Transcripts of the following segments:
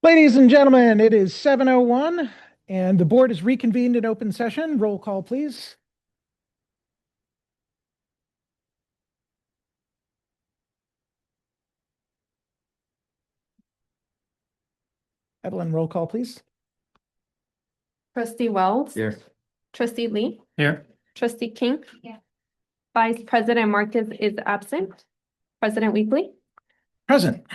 Ladies and gentlemen, it is 7:01 and the board is reconvened in open session. Roll call, please. Evelyn, roll call, please. Trustee Wells. Here. Trustee Lee. Here. Trustee King. Yeah. Vice President Marcus is absent. President Weekly. Present.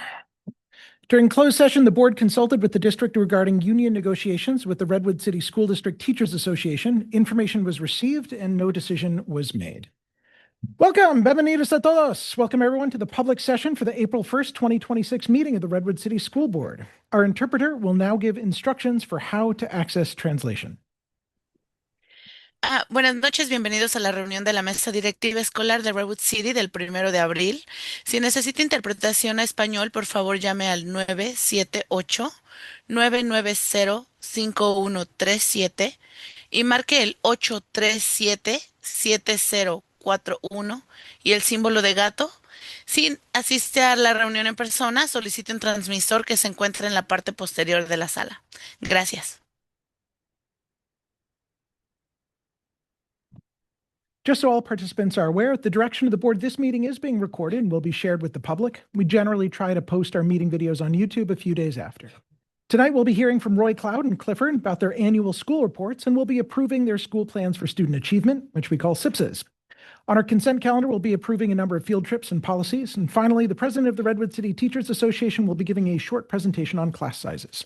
During closed session, the board consulted with the district regarding union negotiations with the Redwood City School District Teachers Association. Information was received and no decision was made. Welcome, bienvenidos a todos. Welcome everyone to the public session for the April 1st, 2026 meeting of the Redwood City School Board. Our interpreter will now give instructions for how to access translation. Buenas noches, bienvenidos a la reunión de la mesa directiva escolar de Redwood City del 1 de abril. Si necesita interpretación a español, por favor llame al 978-990-5137 y marque el 837-7041 y el símbolo de gato. Si asiste a la reunión en persona, solicite un transmisor que se encuentra en la parte posterior de la sala. Gracias. Just so all participants are aware, at the direction of the board, this meeting is being recorded and will be shared with the public. We generally try to post our meeting videos on YouTube a few days after. Tonight, we'll be hearing from Roy Cloud and Clifford about their annual school reports, and we'll be approving their school plans for student achievement, which we call SIPSs. On our consent calendar, we'll be approving a number of field trips and policies. And finally, the president of the Redwood City Teachers Association will be giving a short presentation on class sizes.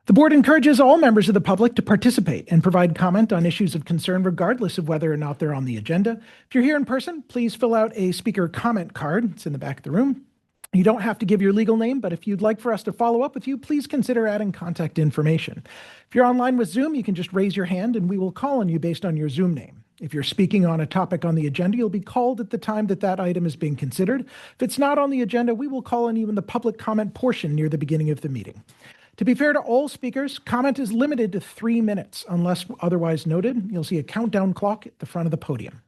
The board encourages all members of the public to participate and provide comment on issues of concern, regardless of whether or not they're on the agenda. If you're here in person, please fill out a speaker comment card. It's in the back of the room. You don't have to give your legal name, but if you'd like for us to follow up with you, please consider adding contact information. If you're online with Zoom, you can just raise your hand and we will call on you based on your Zoom name. If you're speaking on a topic on the agenda, you'll be called at the time that that item is being considered. If it's not on the agenda, we will call on you in the public comment portion near the beginning of the meeting. To be fair to all speakers, comment is limited to 3 minutes unless otherwise noted. You'll see a countdown clock at the front of the podium.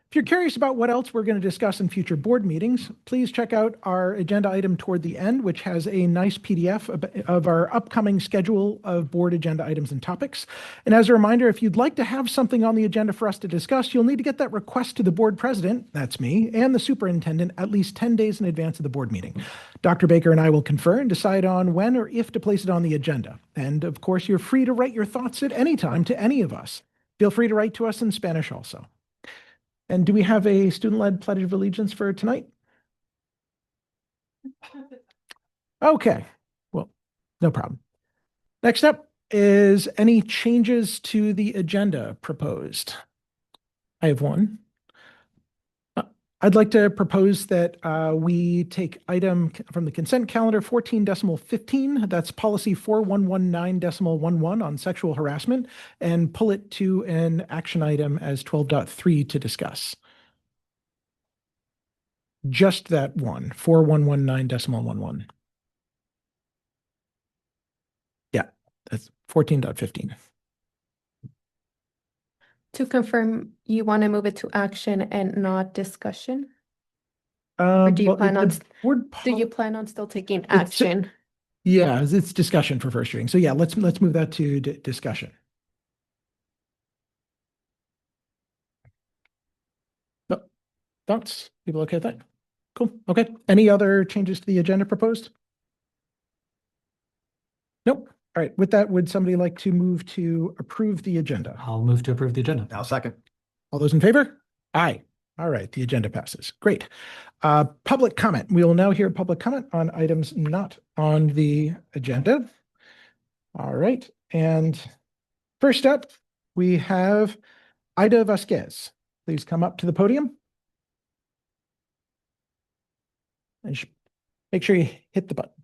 If you're curious about what else we're going to discuss in future board meetings, please check out our agenda item toward the end, which has a nice PDF of our upcoming schedule of board agenda items and topics. And as a reminder, if you'd like to have something on the agenda for us to discuss, you'll need to get that request to the board president, that's me, and the superintendent at least 10 days in advance of the board meeting. Dr. Baker and I will confer and decide on when or if to place it on the agenda. And of course, you're free to write your thoughts at any time to any of us. Feel free to write to us in Spanish also. And do we have a student-led Pledge of Allegiance for tonight? Okay, well, no problem. Next up is any changes to the agenda proposed. I have one. I'd like to propose that we take item from the consent calendar 14.15, that's policy 4119.11 on sexual harassment, and pull it to an action item as 12.3 to discuss. Just that one, 4119.11. Yeah, that's 14.15. To confirm, you want to move it to action and not discussion? Or do you plan on still taking action? Yeah, it's discussion for first reading. So yeah, let's move that to discussion. Thoughts? People okay with that? Cool. Okay. Any other changes to the agenda proposed? Nope. All right. With that, would somebody like to move to approve the agenda? I'll move to approve the agenda. I'll second. All those in favor? Aye. All right. The agenda passes. Great. Public comment. We will now hear public comment on items not on the agenda. All right. And first up, we have Ida Vasquez. Please come up to the podium. And make sure you hit the button.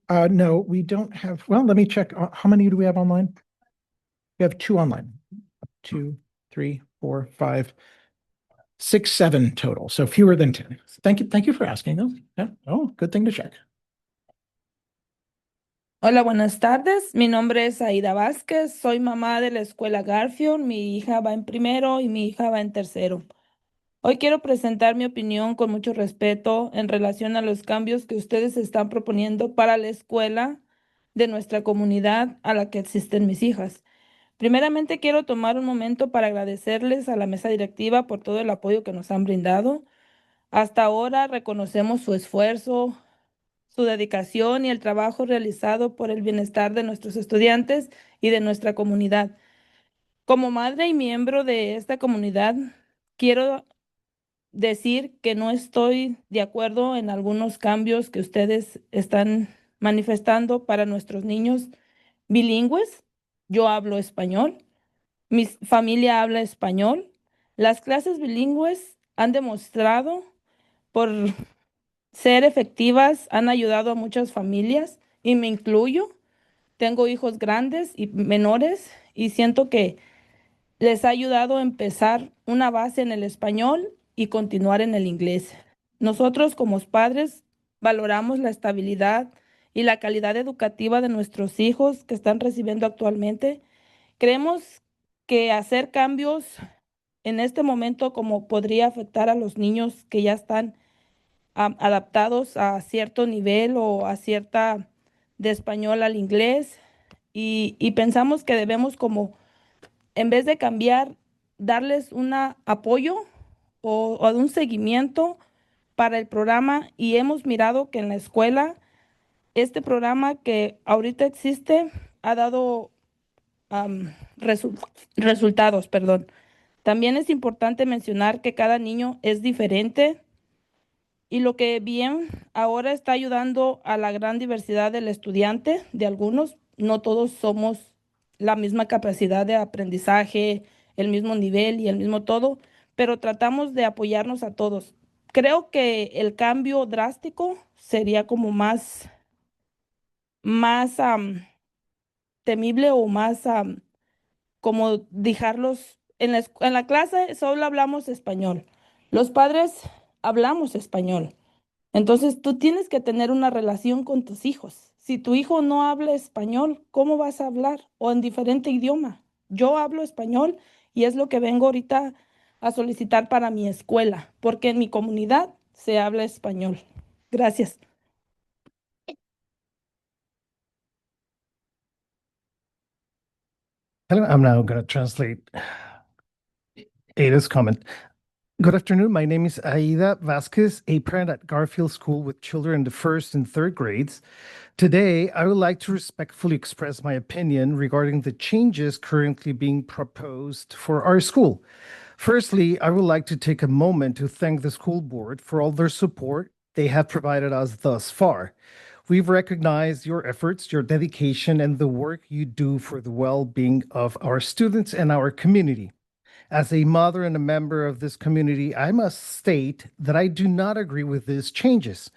No, we don't have, well, let me check. How many do we have online? We have 2 online. 2, 3, 4, 5, 6, 7 total. So fewer than 10. Thank you for asking though. Yeah. Oh, good thing to check. Hola, buenas tardes. Mi nombre es Aida Vázquez. Soy mamá de la escuela Garfield. Mi hija va en primero y mi hija va en tercero. Hoy quiero presentar mi opinión con mucho respeto en relación a los cambios que ustedes están proponiendo para la escuela de nuestra comunidad a la que asisten mis hijas. Primeramente, quiero tomar un momento para agradecerles a la mesa directiva por todo el apoyo que nos han brindado. Hasta ahora reconocemos su esfuerzo, su dedicación y el trabajo realizado por el bienestar de nuestros estudiantes y de nuestra comunidad. Como madre y miembro de esta comunidad, quiero decir que no estoy de acuerdo en algunos cambios que ustedes están manifestando para nuestros niños bilingües. Yo hablo español, mi familia habla español. Las clases bilingües han demostrado por ser efectivas, han ayudado a muchas familias y me incluyo. Tengo hijos grandes y menores y siento que les ha ayudado a empezar una base en el español y continuar en el inglés. Nosotros como padres valoramos la estabilidad y la calidad educativa de nuestros hijos que están recibiendo actualmente. Creemos que hacer cambios en este momento como podría afectar a los niños que ya están adaptados a cierto nivel o a cierta de español al inglés y pensamos que debemos como en vez de cambiar, darles un apoyo o un seguimiento para el programa y hemos mirado que en la escuela este programa que ahorita existe ha dado resultados, perdón. También es importante mencionar que cada niño es diferente y lo que bien ahora está ayudando a la gran diversidad del estudiante, de algunos, no todos somos la misma capacidad de aprendizaje, el mismo nivel y el mismo todo, pero tratamos de apoyarnos a todos. Creo que el cambio drástico sería como más temible o más como dejarlos en la clase solo hablamos español. Los padres hablamos español. Entonces, tú tienes que tener una relación con tus hijos. Si tu hijo no habla español, ¿cómo vas a hablar? O en diferente idioma. Yo hablo español y es lo que vengo ahorita a solicitar para mi escuela, porque en mi comunidad se habla español. Gracias. I'm now going to translate Ada's comment. Good afternoon. My name is Aida Vasquez, a parent at Garfield School with children in the first and third grades. Today, I would like to respectfully express my opinion regarding the changes currently being proposed for our school. Firstly, I would like to take a moment to thank the school board for all their support they have provided us thus far. We've recognized your efforts, your dedication, and the work you do for the well-being of our students and our community. As a mother and a member of this community, I must state that I do not agree with these changes,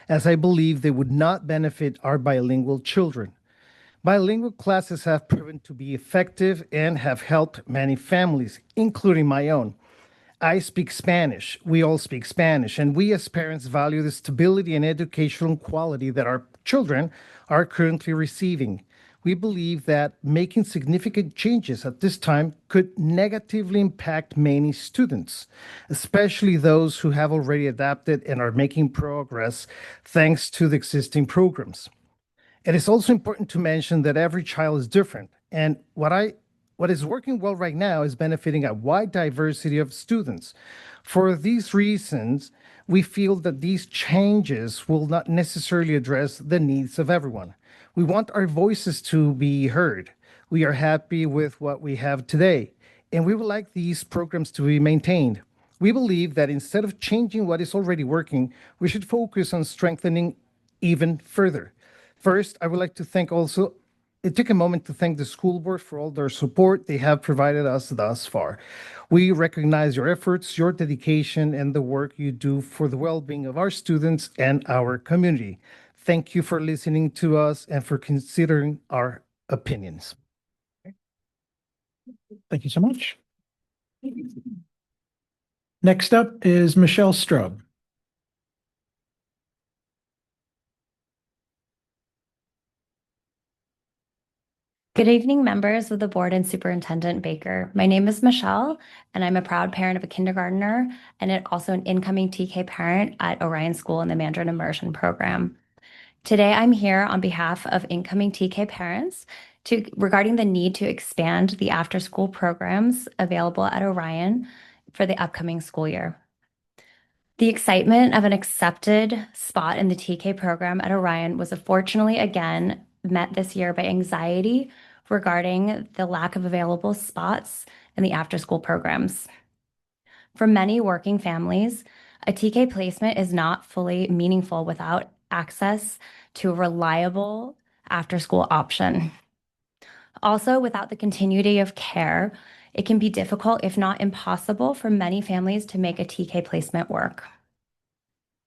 as I believe they would not benefit our bilingual children. Bilingual classes have proven to be effective and have helped many families, including my own. I speak Spanish. We all speak Spanish, and we as parents value the stability and educational quality that our children are currently receiving. We believe that making significant changes at this time could negatively impact many students, especially those who have already adapted and are making progress thanks to the existing programs. It is also important to mention that every child is different, and what is working well right now is benefiting a wide diversity of students. For these reasons, we feel that these changes will not necessarily address the needs of everyone. We want our voices to be heard. We are happy with what we have today, and we would like these programs to be maintained. We believe that instead of changing what is already working, we should focus on strengthening even further. First, I would like to take a moment to thank the school board for all their support they have provided us thus far. We recognize your efforts, your dedication, and the work you do for the well-being of our students and our community. Thank you for listening to us and for considering our opinions. Thank you so much. Next up is Michelle Strobe. Good evening, members of the board and Superintendent Baker. My name is Michelle, and I'm a proud parent of a kindergartner and also an incoming TK parent at Orion School in the Mandarin Immersion Program. Today, I'm here on behalf of incoming TK parents regarding the need to expand the after-school programs available at Orion for the upcoming school year. The excitement of an accepted spot in the TK program at Orion was unfortunately again met this year by anxiety regarding the lack of available spots in the after-school programs. For many working families, a TK placement is not fully meaningful without access to a reliable after-school option. Also, without the continuity of care, it can be difficult, if not impossible, for many families to make a TK placement work.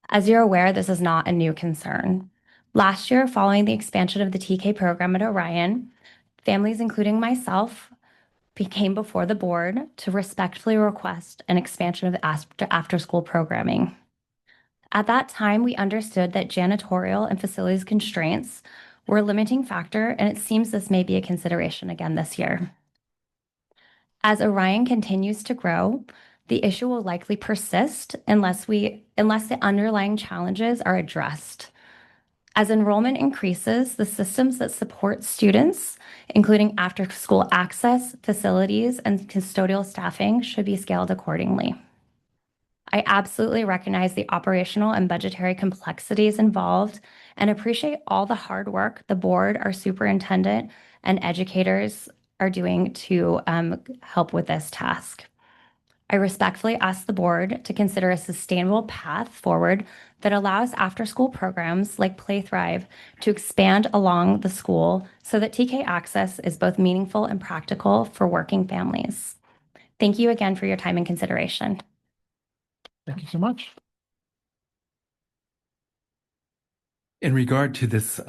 As you're aware, this is not a new concern. Last year, following the expansion of the TK program at Orion, families, including myself, came before the board to respectfully request an expansion of after-school programming. At that time, we understood that janitorial and facilities constraints were a limiting factor, and it seems this may be a consideration again this year. As Orion continues to grow, the issue will likely persist unless the underlying challenges are addressed. As enrollment increases, the systems that support students, including after-school access, facilities, and custodial staffing, should be scaled accordingly. I absolutely recognize the operational and budgetary complexities involved and appreciate all the hard work the board, our superintendent, and educators are doing to help with this task. I respectfully ask the board to consider a sustainable path forward that allows after-school programs like Play Thrive to expand along the school so that TK access is both meaningful and practical for working families. Thank you again for your time and consideration. Thank you so much. In regard to this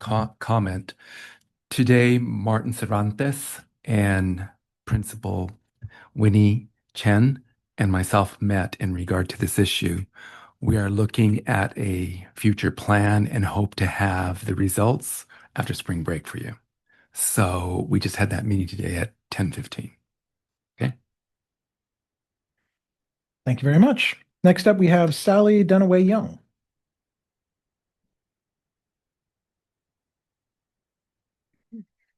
comment, today Martin Cervantes and Principal Winnie Chen and myself met in regard to this issue. We are looking at a future plan and hope to have the results after spring break for you. So we just had that meeting today at 10:15. Okay. Thank you very much. Next up, we have Sally Dunaway Young.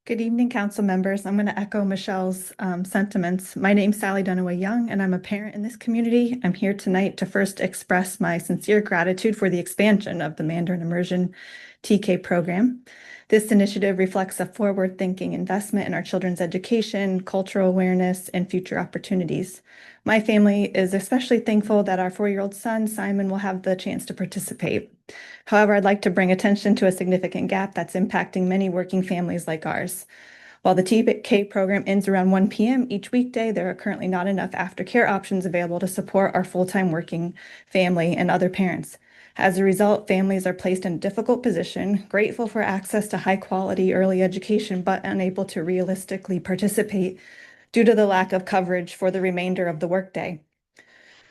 Good evening, council members. I'm going to echo Michelle's sentiments. My name's Sally Dunaway Young, and I'm a parent in this community. I'm here tonight to first express my sincere gratitude for the expansion of the Mandarin Immersion TK program. This initiative reflects a forward-thinking investment in our children's education, cultural awareness, and future opportunities. My family is especially thankful that our 4-year-old son, Simon, will have the chance to participate. However, I'd like to bring attention to a significant gap that's impacting many working families like ours. While the TK program ends around 1 p.m. each weekday, there are currently not enough aftercare options available to support our full-time working family and other parents. As a result, families are placed in a difficult position, grateful for access to high-quality early education, but unable to realistically participate due to the lack of coverage for the remainder of the workday.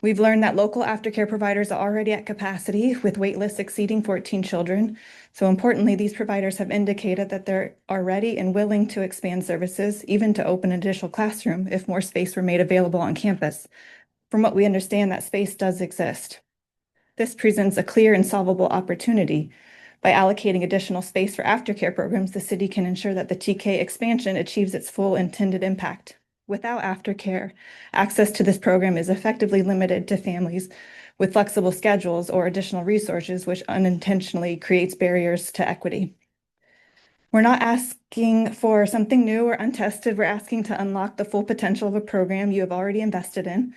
We've learned that local aftercare providers are already at capacity with wait lists exceeding 14 children. So importantly, these providers have indicated that they're ready and willing to expand services, even to open an additional classroom if more space were made available on campus. From what we understand, that space does exist. This presents a clear and solvable opportunity. By allocating additional space for aftercare programs, the city can ensure that the TK expansion achieves its full intended impact. Without aftercare, access to this program is effectively limited to families with flexible schedules or additional resources, which unintentionally creates barriers to equity. We're not asking for something new or untested. We're asking to unlock the full potential of a program you have already invested in.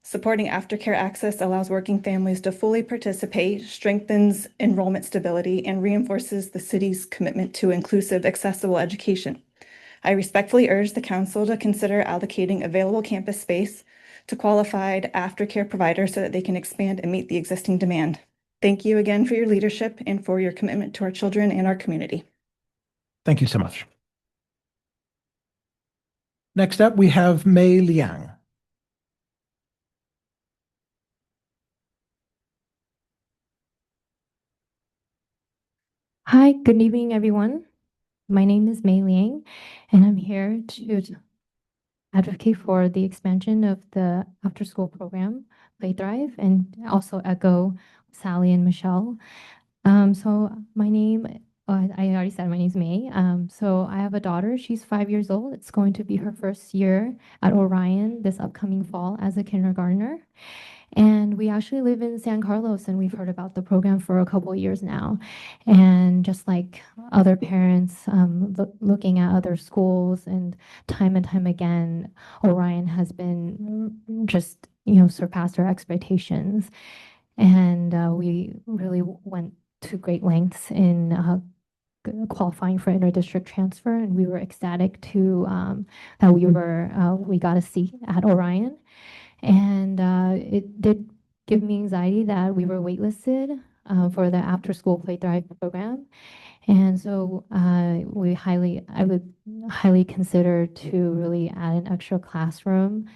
Supporting aftercare access allows working families to fully participate, strengthens enrollment stability, and reinforces the city's commitment to inclusive, accessible education. I respectfully urge the council to consider allocating available campus space to qualified aftercare providers so that they can expand and meet the existing demand. Thank you again for your leadership and for your commitment to our children and our community. Thank you so much. Next up, we have Mei Liang. Hi, good evening, everyone. My name is Mei Liang, and I'm here to advocate for the expansion of the after-school program, Play Thrive, and also echo Sally and Michelle. So my name, I already said my name's May. So I have a daughter. She's 5 years old. It's going to be her first year at Orion this upcoming fall as a kindergartner. And we actually live in San Carlos, and we've heard about the program for a couple of years now. And just like other parents, looking at other schools, and time again, Orion has been just, surpassed our expectations. And we really went to great lengths in qualifying for interdistrict transfer, and we were ecstatic to that we got a seat at Orion. And it did give me anxiety that we were waitlisted for the after school Play Thrive program. And so I would highly consider to really add an extra classroom.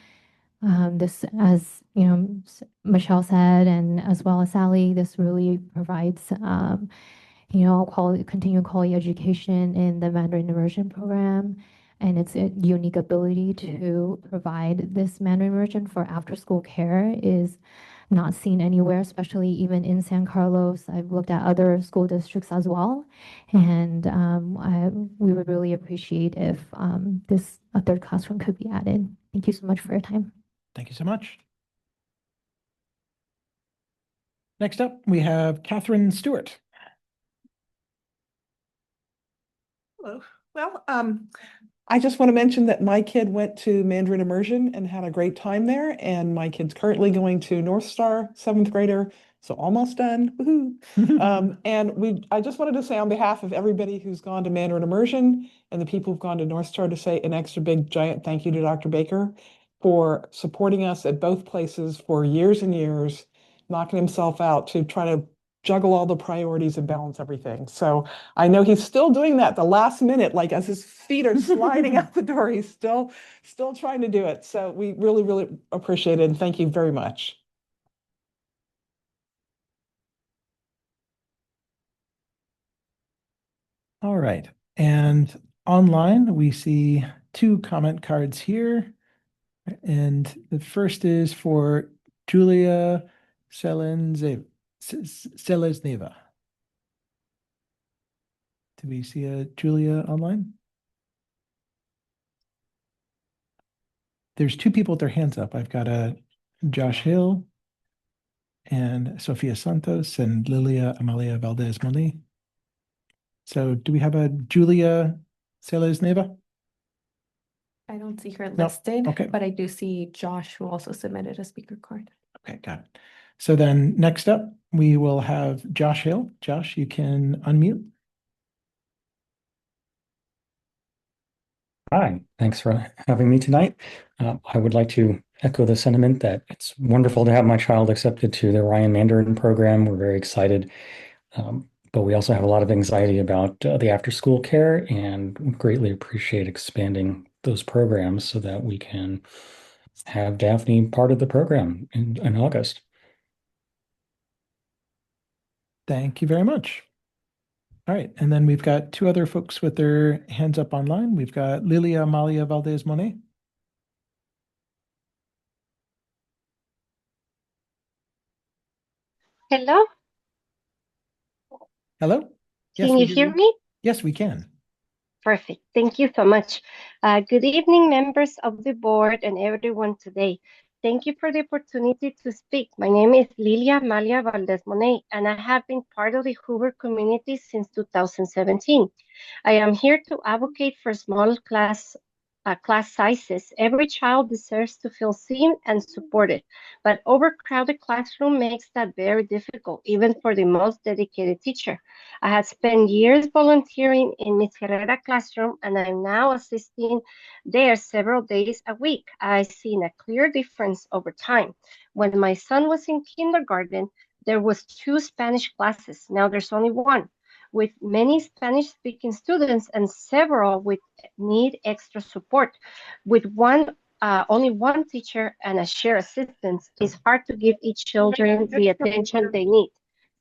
This, as Michelle said, and as well as Sally, this really provides, continued quality education in the Mandarin immersion program, and its a unique ability to provide this Mandarin immersion for after-school care is not seen anywhere, especially even in San Carlos. I've looked at other school districts as well, and we would really appreciate if a third classroom could be added. Thank you so much for your time. Thank you so much. Next up, we have Catherine Stewart. Hello. Well, I just want to mention that my kid went to Mandarin Immersion and had a great time there. And my kid's currently going to North Star, 7th grader, so almost done. Woohoo. I just wanted to say on behalf of everybody who's gone to Mandarin Immersion and the people who've gone to North Star to say an extra big giant thank you to Dr. Baker for supporting us at both places for years and years, knocking himself out to try to juggle all the priorities and balance everything. So I know he's still doing that the last minute, like as his feet are sliding out the door, he's still trying to do it. So we really, really appreciate it. And thank you very much. All right. And online, we see two comment cards here. And the first is for Julia Selesneva. Do we see a Julia online? There's two people with their hands up. I've got a Josh Hill and Sofia Santos and Lilia Amalia Valdez Moni. So do we have a Julia Selesneva? I don't see her No. listed, Okay. but I do see Josh, who also submitted a speaker card. Okay, got it. So then next up, we will have Josh Hill. Josh, you can unmute. Hi, thanks for having me tonight. I would like to echo the sentiment that it's wonderful to have my child accepted to the Orion Mandarin program. We're very excited, but we also have a lot of anxiety about the after-school care, and greatly appreciate expanding those programs so that we can have Daphne part of the program in August. Thank you very much. All right, and then we've got two other folks with their hands up online. We've got Lilia Amalia Valdez Monet. Hello, Hello? Yes, can we you hear hear you. me? Yes, we can. Perfect. Thank you so much. Good evening, members of the board and everyone today. Thank you for the opportunity to speak. My name is Lilia Amalia Valdez Monet, and I have been part of the Hoover community since 2017. I am here to advocate for small class sizes. Every child deserves to feel seen and supported, but overcrowded classroom makes that very difficult, even for the most dedicated teacher. I have spent years volunteering in Miss Herrera classroom, and I'm now assisting there several days a week. I've seen a clear difference over time. When my son was in kindergarten, there was 2 Spanish classes. Now there's only 1, with many Spanish-speaking students and several with need extra support. With only one teacher and a shared assistant, it's hard to give each children the attention they need.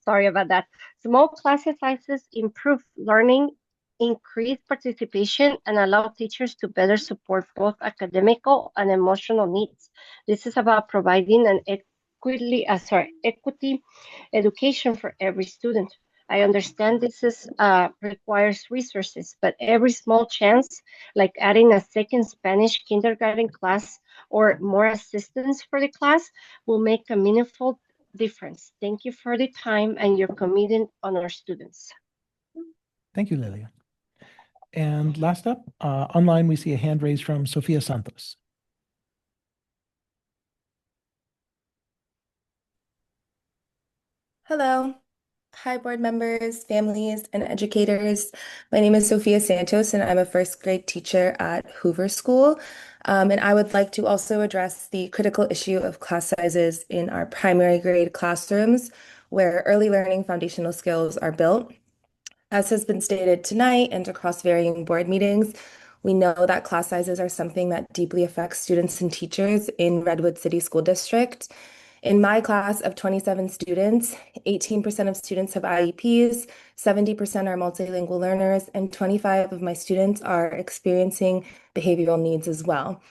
Sorry about that. Small class sizes improve learning increase participation, and allow teachers to better support both academical and emotional needs. This is about providing an equity education for every student. I understand this is requires resources, but every small chance, like adding a second Spanish kindergarten class or more assistance for the class, will make a meaningful difference. Thank you for the time and your commitment on our students. Thank you, Lilia. And last up, online, we see a hand raised from Sofia Santos. Hello. Hi, board members, families, and educators. My name is Sofia Santos, and I'm a first grade teacher at Hoover School. And I would like to also address the critical issue of class sizes in our primary grade classrooms, where early learning foundational skills are built. As has been stated tonight and across varying board meetings, we know that class sizes are something that deeply affects students and teachers in Redwood City School District. In my class of 27 students, 18% of students have IEPs, 70% are multilingual learners, and 25 of my students are experiencing behavioral needs as well.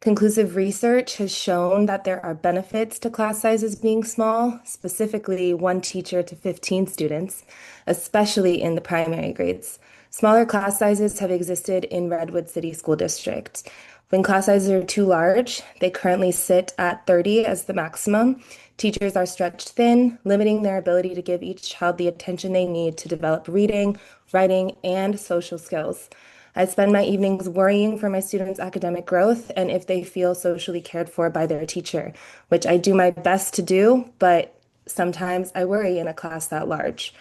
Conclusive research has shown that there are benefits to class sizes being small, specifically 1 teacher to 15 students, especially in the primary grades. Smaller class sizes have existed in Redwood City School District. When class sizes are too large, they currently sit at 30 as the maximum. Teachers are stretched thin, limiting their ability to give each child the attention they need to develop reading, writing, and social skills. I spend my evenings worrying for my students' academic growth and if they feel socially cared for by their teacher, which I do my best to do, but sometimes I worry in a class that large.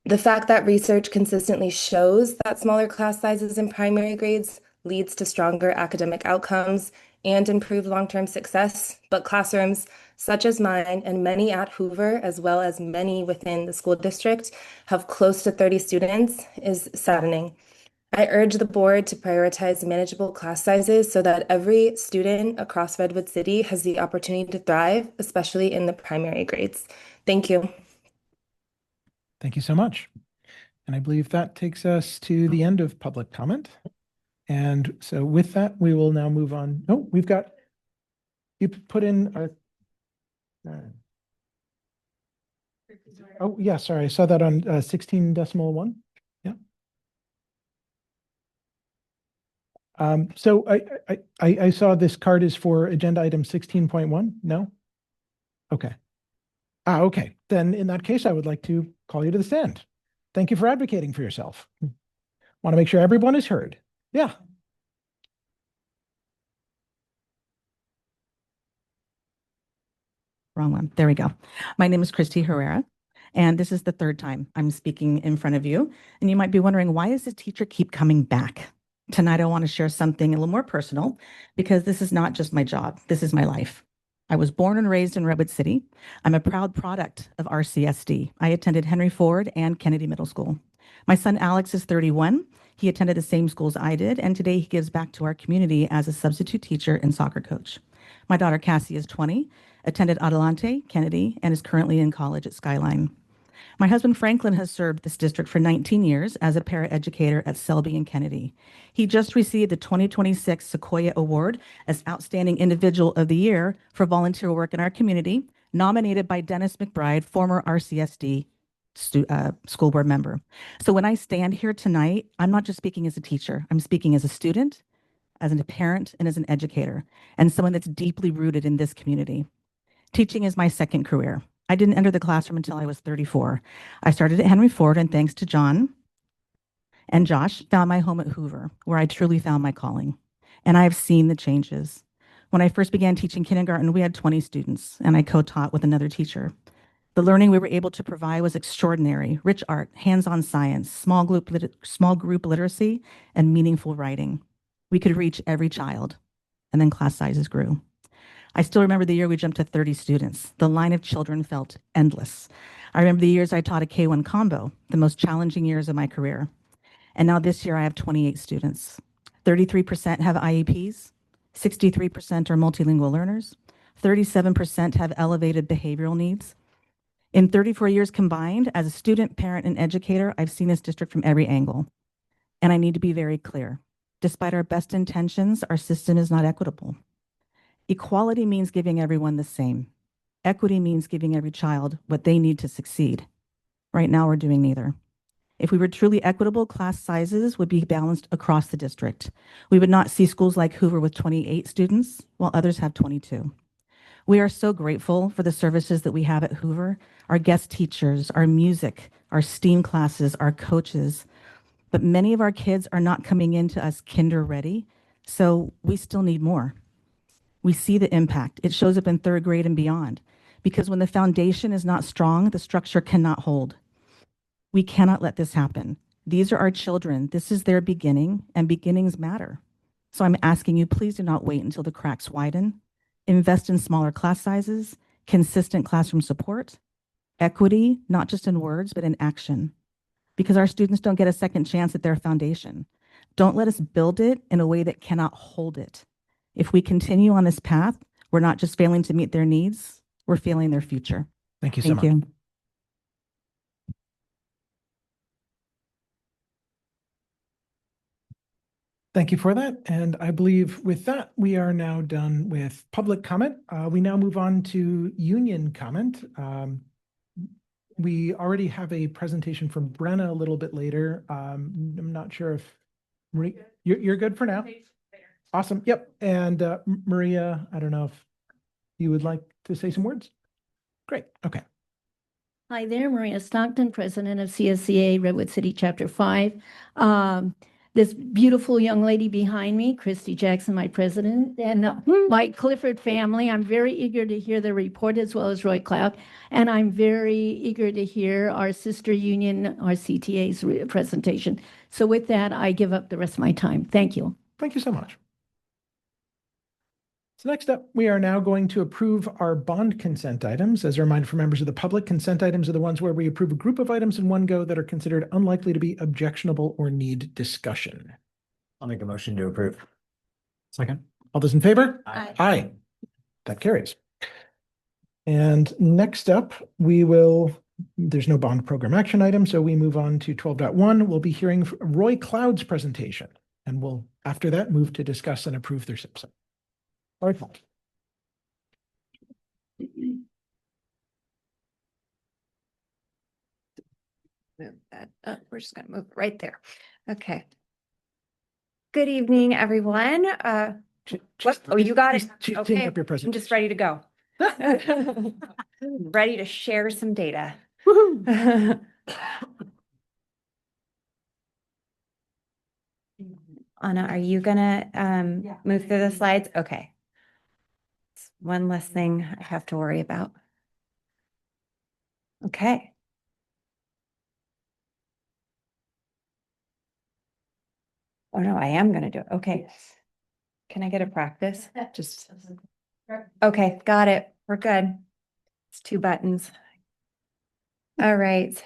The fact that research consistently shows that smaller class sizes in primary grades leads to stronger academic outcomes and improved long-term success, but classrooms such as mine and many at Hoover, as well as many within the school district, have close to 30 students is saddening. I urge the board to prioritize manageable class sizes so that every student across Redwood City has the opportunity to thrive, especially in the primary grades. Thank you. Thank you so much. And I believe that takes us to the end of public comment. And so with that, we will now move on. Oh, we've got, you put in our, oh, yeah, sorry. I saw that on 16.1. Yeah. So I saw this card is for agenda item 16.1. No? Okay. Okay. Then in that case, I would like to call you to the stand. Thank you for advocating for yourself. Want to make sure everyone is heard. Yeah. Wrong one. There we go. My name is Christy Herrera, and this is the third time I'm speaking in front of you. And you might be wondering, why does this teacher keep coming back? Tonight, I want to share something a little more personal because this is not just my job. This is my life. I was born and raised in Redwood City. I'm a proud product of RCSD. I attended Henry Ford and Kennedy Middle School. My son Alex is 31. He attended the same schools I did, and today he gives back to our community as a substitute teacher and soccer coach. My daughter Cassie is 20, attended Adelante, Kennedy, and is currently in college at Skyline. My husband Franklin has served this district for 19 years as a paraeducator at Selby and Kennedy. He just received the 2026 Sequoia Award as Outstanding Individual of the Year for volunteer work in our community, nominated by Dennis McBride, former RCSD school board member. So when I stand here tonight, I'm not just speaking as a teacher, I'm speaking as a student, as a parent, and as an educator, and someone that's deeply rooted in this community. Teaching is my second career. I didn't enter the classroom until I was 34. I started at Henry Ford, and thanks to John and Josh, found my home at Hoover, where I truly found my calling. And I have seen the changes. When I first began teaching kindergarten, we had 20 students, and I co-taught with another teacher. The learning we were able to provide was extraordinary: rich art, hands-on science, small group literacy, and meaningful writing. We could reach every child, and then class sizes grew. I still remember the year we jumped to 30 students. The line of children felt endless. I remember the years I taught a K-1 combo, the most challenging years of my career. And now this year I have 28 students. 33% have IEPs, 63% are multilingual learners, 37% have elevated behavioral needs. In 34 years combined, as a student, parent, and educator, I've seen this district from every angle. And I need to be very clear. Despite our best intentions, our system is not equitable. Equality means giving everyone the same. Equity means giving every child what they need to succeed. Right now, we're doing neither. If we were truly equitable, class sizes would be balanced across the district. We would not see schools like Hoover with 28 students, while others have 22. We are so grateful for the services that we have at Hoover, our guest teachers, our music, our STEAM classes, our coaches. But many of our kids are not coming into us kinder ready, so we still need more. We see the impact. It shows up in third grade and beyond, because when the foundation is not strong, the structure cannot hold. We cannot let this happen. These are our children. This is their beginning, and beginnings matter. So I'm asking you, please do not wait until the cracks widen. Invest in smaller class sizes, consistent classroom support, equity, not just in words, but in action, because our students don't get a second chance at their foundation. Don't let us build it in a way that cannot hold it. If we continue on this path, we're not just failing to meet their needs, we're failing their future. Thank you so Thank much. you. Thank you for that. And I believe with that, we are now done with public comment. We now move on to union comment. We already have a presentation from Brenna a little bit later. I'm not sure if you're good for now. Awesome. Yep. And Maria, I don't know if you would like to say some words. Great. Okay. Hi there, Maria Stockton, president of CSCA Redwood City Chapter 5. This beautiful young lady behind me, Christy Jackson, my president, and my Clifford family. I'm very eager to hear the report as well as Roy Cloud. And I'm very eager to hear our sister union, our CTA's presentation. So with that, I give up the rest of my time. Thank you. Thank you so much. So next up, we are now going to approve our bond consent items. As a reminder for members of the public, consent items are the ones where we approve a group of items in one go that are considered unlikely to be objectionable or need discussion. I'll make a motion to approve. Second. All those in favor? Aye. Aye. That carries. And next up, there's no bond program action item, so we move on to 12.1. We'll be hearing Roy Cloud's presentation, and we'll, after that, move to discuss and approve their SIPs. All right. Move that up. We're just going to move it right there. Okay. Good evening, everyone. Oh, you got it. She's Okay. up your I'm presentation. just ready to go. Ready to share some data. Anna, are you gonna move through the slides? Okay. It's one less thing I have to worry about. Okay. Oh no, I am gonna do it. Okay. Can I get a practice? Just. Okay, got it. We're good. It's 2 buttons. All right.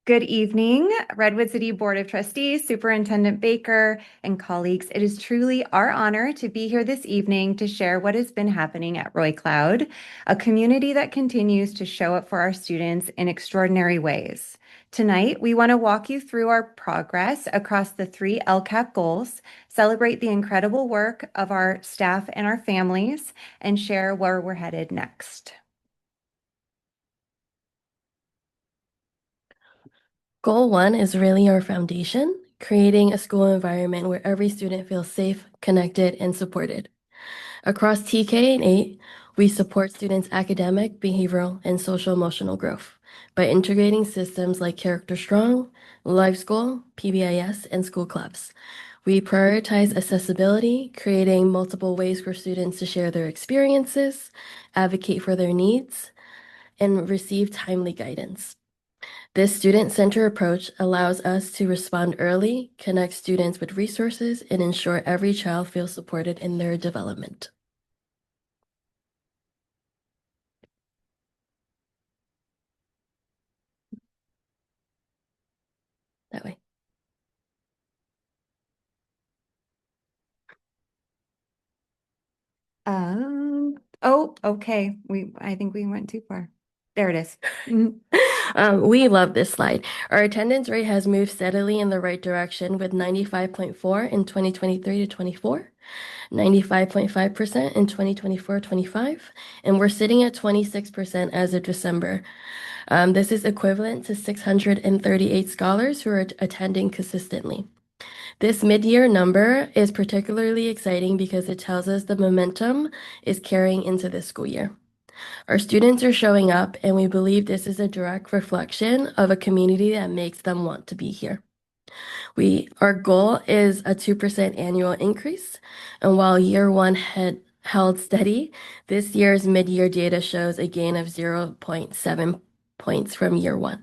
Good evening, Redwood City Board of Trustees, Superintendent Baker, and colleagues. It is truly our honor to be here this evening to share what has been happening at Roy Cloud, a community that continues to show up for our students in extraordinary ways. Tonight, we want to walk you through our progress across the 3 LCAP goals, celebrate the incredible work of our staff and our families, and share where we're headed next. Goal 1 is really our foundation, creating a school environment where every student feels safe, connected, and supported. Across TK and 8, we support students' academic, behavioral, and social-emotional growth by integrating systems like Character Strong, Life School, PBIS, and school clubs. We prioritize accessibility, creating multiple ways for students to share their experiences, advocate for their needs, and receive timely guidance. This student-centered approach allows us to respond early, connect students with resources, and ensure every child feels supported in their development. That way. Oh, okay. I think we went too far. There it is. We love this slide. Our attendance rate has moved steadily in the right direction with 95.4 in 2023 to 24, 95.5% in 2024-25, and we're sitting at 26% as of December. This is equivalent to 638 scholars who are attending consistently. This mid-year number is particularly exciting because it tells us the momentum is carrying into this school year. Our students are showing up, and we believe this is a direct reflection of a community that makes them want to be here. Our goal is a 2% annual increase, and while year one had held steady, this year's mid-year data shows a gain of 0.7 points from year one.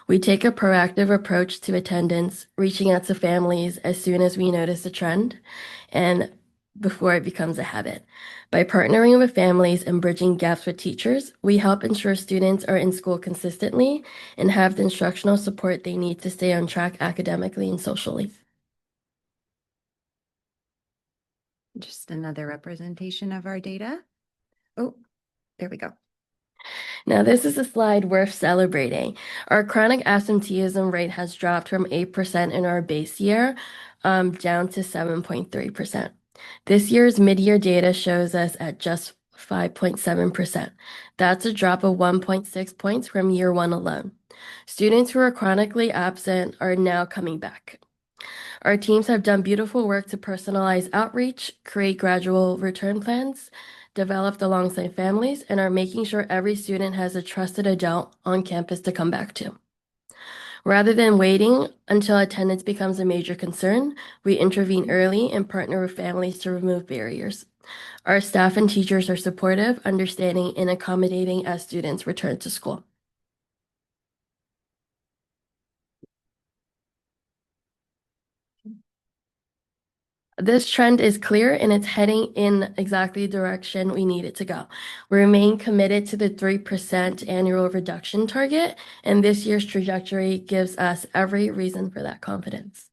We take a proactive approach to attendance, reaching out to families as soon as we notice a trend and before it becomes a habit. By partnering with families and bridging gaps with teachers, we help ensure students are in school consistently and have the instructional support they need to stay on track academically and socially. Just another representation of our data. Oh, there we go. Now, this is a slide worth celebrating. Our chronic absenteeism rate has dropped from 8% in our base year down to 7.3%. This year's mid-year data shows us at just 5.7%. That's a drop of 1.6 points from year one alone. Students who are chronically absent are now coming back. Our teams have done beautiful work to personalize outreach, create gradual return plans, developed alongside families, and are making sure every student has a trusted adult on campus to come back to. Rather than waiting until attendance becomes a major concern, we intervene early and partner with families to remove barriers. Our staff and teachers are supportive, understanding, and accommodating as students return to school. This trend is clear and it's heading in exactly the direction we need it to go. We remain committed to the 3% annual reduction target, and this year's trajectory gives us every reason for that confidence.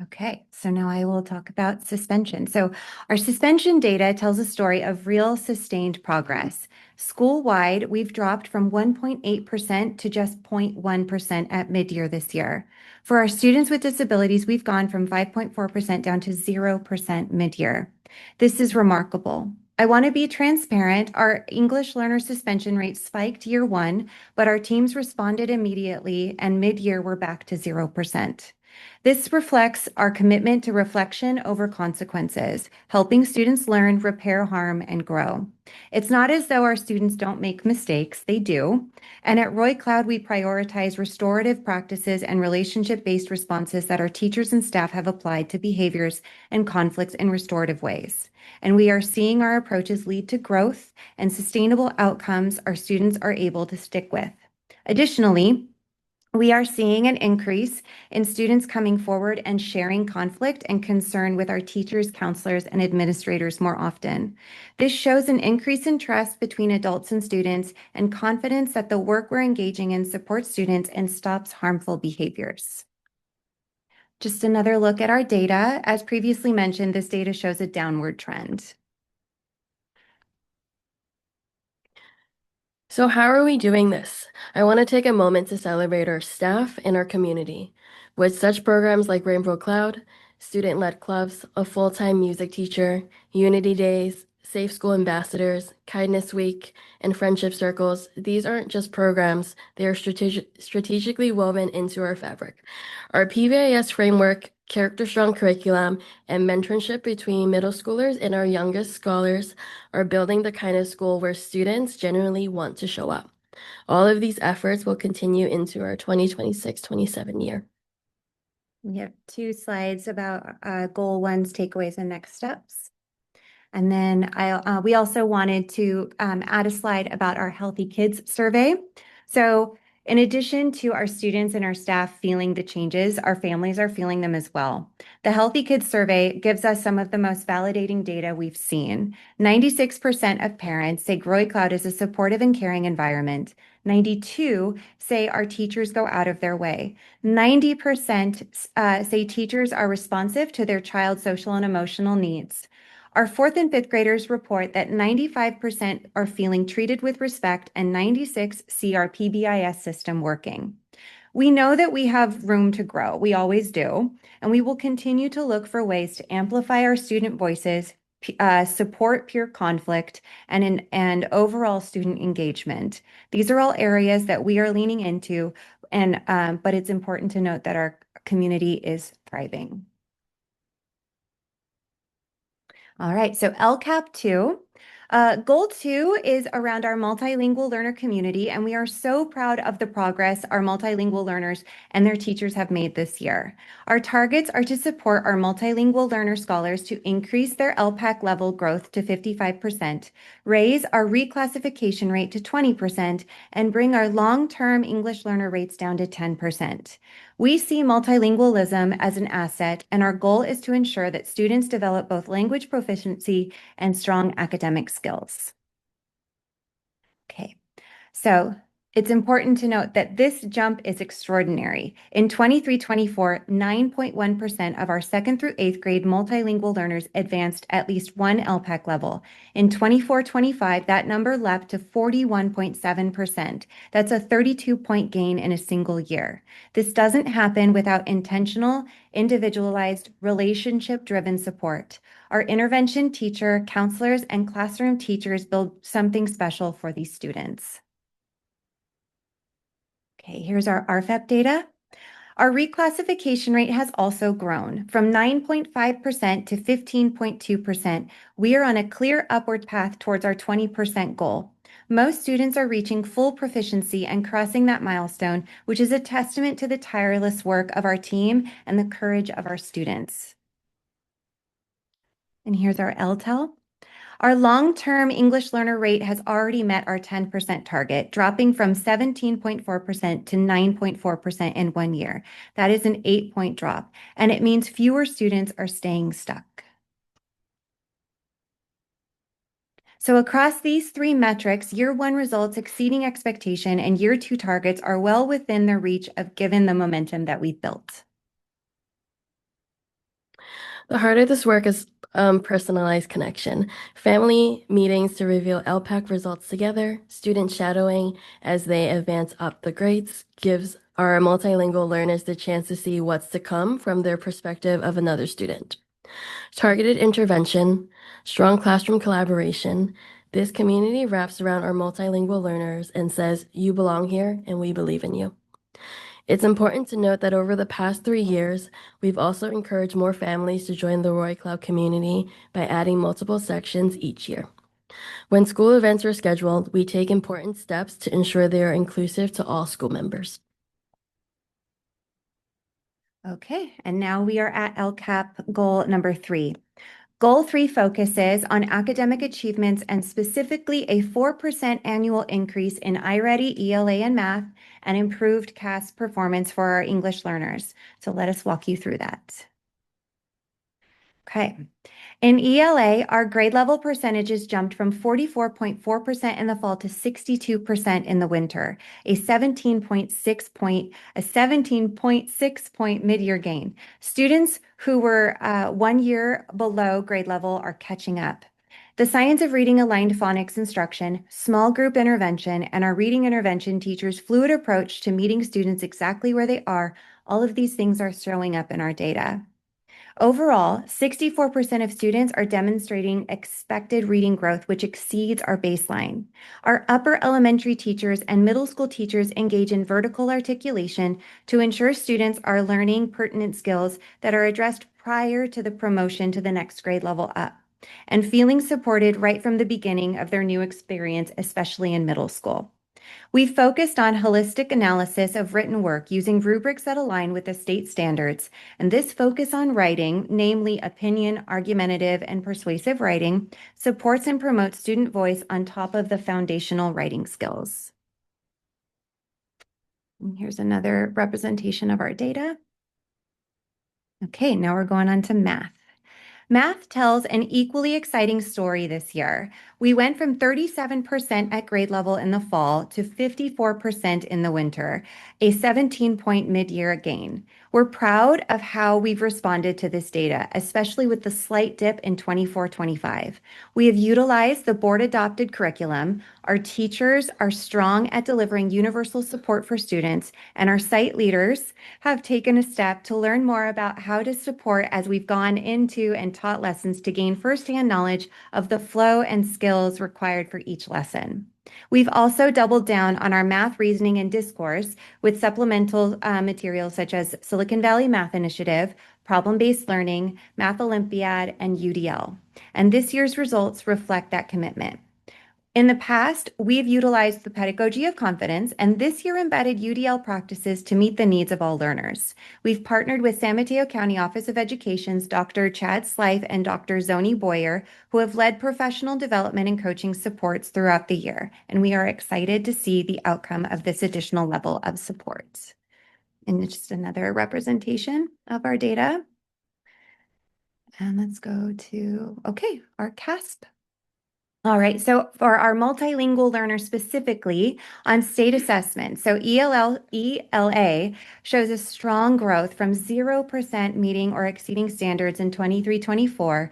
Okay, so now I will talk about suspension. So our suspension data tells a story of real sustained progress. School-wide, we've dropped from 1.8% to just 0.1% at mid-year this year. For our students with disabilities, we've gone from 5.4% down to 0% mid-year. This is remarkable. I want to be transparent. Our English learner suspension rate spiked year one, but our teams responded immediately, and mid-year we're back to 0%. This reflects our commitment to reflection over consequences, helping students learn, repair harm, and grow. It's not as though our students don't make mistakes, they do. And at Roy Cloud, we prioritize restorative practices and relationship-based responses that our teachers and staff have applied to behaviors and conflicts in restorative ways. And we are seeing our approaches lead to growth and sustainable outcomes our students are able to stick with. Additionally, we are seeing an increase in students coming forward and sharing conflict and concern with our teachers, counselors, and administrators more often. This shows an increase in trust between adults and students and confidence that the work we're engaging in supports students and stops harmful behaviors. Just another look at our data. As previously mentioned, this data shows a downward trend. So how are we doing this? I want to take a moment to celebrate our staff and our community. With such programs like Rainbow Cloud, student-led clubs, a full-time music teacher, Unity Days, Safe School Ambassadors, Kindness Week, and Friendship Circles, these aren't just programs, they are strategically woven into our fabric. Our PVIS framework, character-strong curriculum, and mentorship between middle schoolers and our youngest scholars are building the kind of school where students genuinely want to show up. All of these efforts will continue into our 2026-27 year. We have 2 slides about goal one's takeaways and next steps. And then we also wanted to add a slide about our Healthy Kids survey. So in addition to our students and our staff feeling the changes, our families are feeling them as well. The Healthy Kids survey gives us some of the most validating data we've seen. 96% of parents say Roy Cloud is a supportive and caring environment. 92 say our teachers go out of their way. 90% say teachers are responsive to their child's social and emotional needs. Our fourth and fifth graders report that 95% are feeling treated with respect and 96 see our PBIS system working. We know that we have room to grow. We always do. And we will continue to look for ways to amplify our student voices, support peer conflict, and overall student engagement. These are all areas that we are leaning into, but it's important to note that our community is thriving. All right, so LCAP 2. Goal 2 is around our multilingual learner community, and we are so proud of the progress our multilingual learners and their teachers have made this year. Our targets are to support our multilingual learner scholars to increase their LPAC level growth to 55%, raise our reclassification rate to 20%, and bring our long-term English learner rates down to 10%. We see multilingualism as an asset, and our goal is to ensure that students develop both language proficiency and strong academic skills. Okay, so it's important to note that this jump is extraordinary. In 23-24, 9.1% of our 2nd through 8th grade multilingual learners advanced at least one LPAC level. In 24-25, that number leapt to 41.7%. That's a 32-point gain in a single year. This doesn't happen without intentional, individualized, relationship-driven support. Our intervention teacher, counselors, and classroom teachers build something special for these students. Okay, here's our RFEP data. Our reclassification rate has also grown from 9.5% to 15.2%. We are on a clear upward path towards our 20% goal. Most students are reaching full proficiency and crossing that milestone, which is a testament to the tireless work of our team and the courage of our students. And here's our LTEL. Our long-term English learner rate has already met our 10% target, dropping from 17.4% to 9.4% in 1 year. That is an 8-point drop, and it means fewer students are staying stuck. So across these 3 metrics, year 1 results exceeding expectation and year 2 targets are well within the reach of given the momentum that we've built. The heart of this work is personalized connection, family meetings to reveal LPAC results together, student shadowing as they advance up the grades, gives our multilingual learners the chance to see what's to come from their perspective of another student. Targeted intervention, strong classroom collaboration. This community wraps around our multilingual learners and says, you belong here and we believe in you. It's important to note that over the past 3 years, we've also encouraged more families to join the Roy Cloud community by adding multiple sections each year. When school events are scheduled, we take important steps to ensure they are inclusive to all school members. Okay, and now we are at LCAP goal number 3. Goal 3 focuses on academic achievements and specifically a 4% annual increase in iReady, ELA, and math, and improved CAS performance for our English learners. So let us walk you through that. Okay. In ELA, our grade level percentages jumped from 44.4% in the fall to 62% in the winter, a 17.6 point mid-year gain. Students who were 1 year below grade level are catching up. The science of reading aligned phonics instruction, small group intervention, and our reading intervention teachers' fluid approach to meeting students exactly where they are, all of these things are showing up in our data. Overall, 64% of students are demonstrating expected reading growth, which exceeds our baseline. Our upper elementary teachers and middle school teachers engage in vertical articulation to ensure students are learning pertinent skills that are addressed prior to the promotion to the next grade level up, and feeling supported right from the beginning of their new experience, especially in middle school. We focused on holistic analysis of written work using rubrics that align with the state standards, and this focus on writing, namely opinion, argumentative, and persuasive writing, supports and promotes student voice on top of the foundational writing skills. And here's another representation of our data. Okay, now we're going on to math. Math tells an equally exciting story this year. We went from 37% at grade level in the fall to 54% in the winter, a 17-point mid-year gain. We're proud of how we've responded to this data, especially with the slight dip in 24-25. We have utilized the board-adopted curriculum. Our teachers are strong at delivering universal support for students, and our site leaders have taken a step to learn more about how to support as we've gone into and taught lessons to gain firsthand knowledge of the flow and skills required for each lesson. We've also doubled down on our math, reasoning, and discourse with supplemental materials such as Silicon Valley Math Initiative, Problem-Based Learning, Math Olympiad, and UDL. And this year's results reflect that commitment. In the past, we've utilized the pedagogy of confidence, and this year embedded UDL practices to meet the needs of all learners. We've partnered with San Mateo County Office of Education's Dr. Chad Slife and Dr. Zoni Boyer, who have led professional development and coaching supports throughout the year, and we are excited to see the outcome of this additional level of support. And just another representation of our data. And let's go to, okay, our CASP. All right, so for our multilingual learners specifically on state assessment, so ELA shows a strong growth from 0% meeting or exceeding standards in 23-24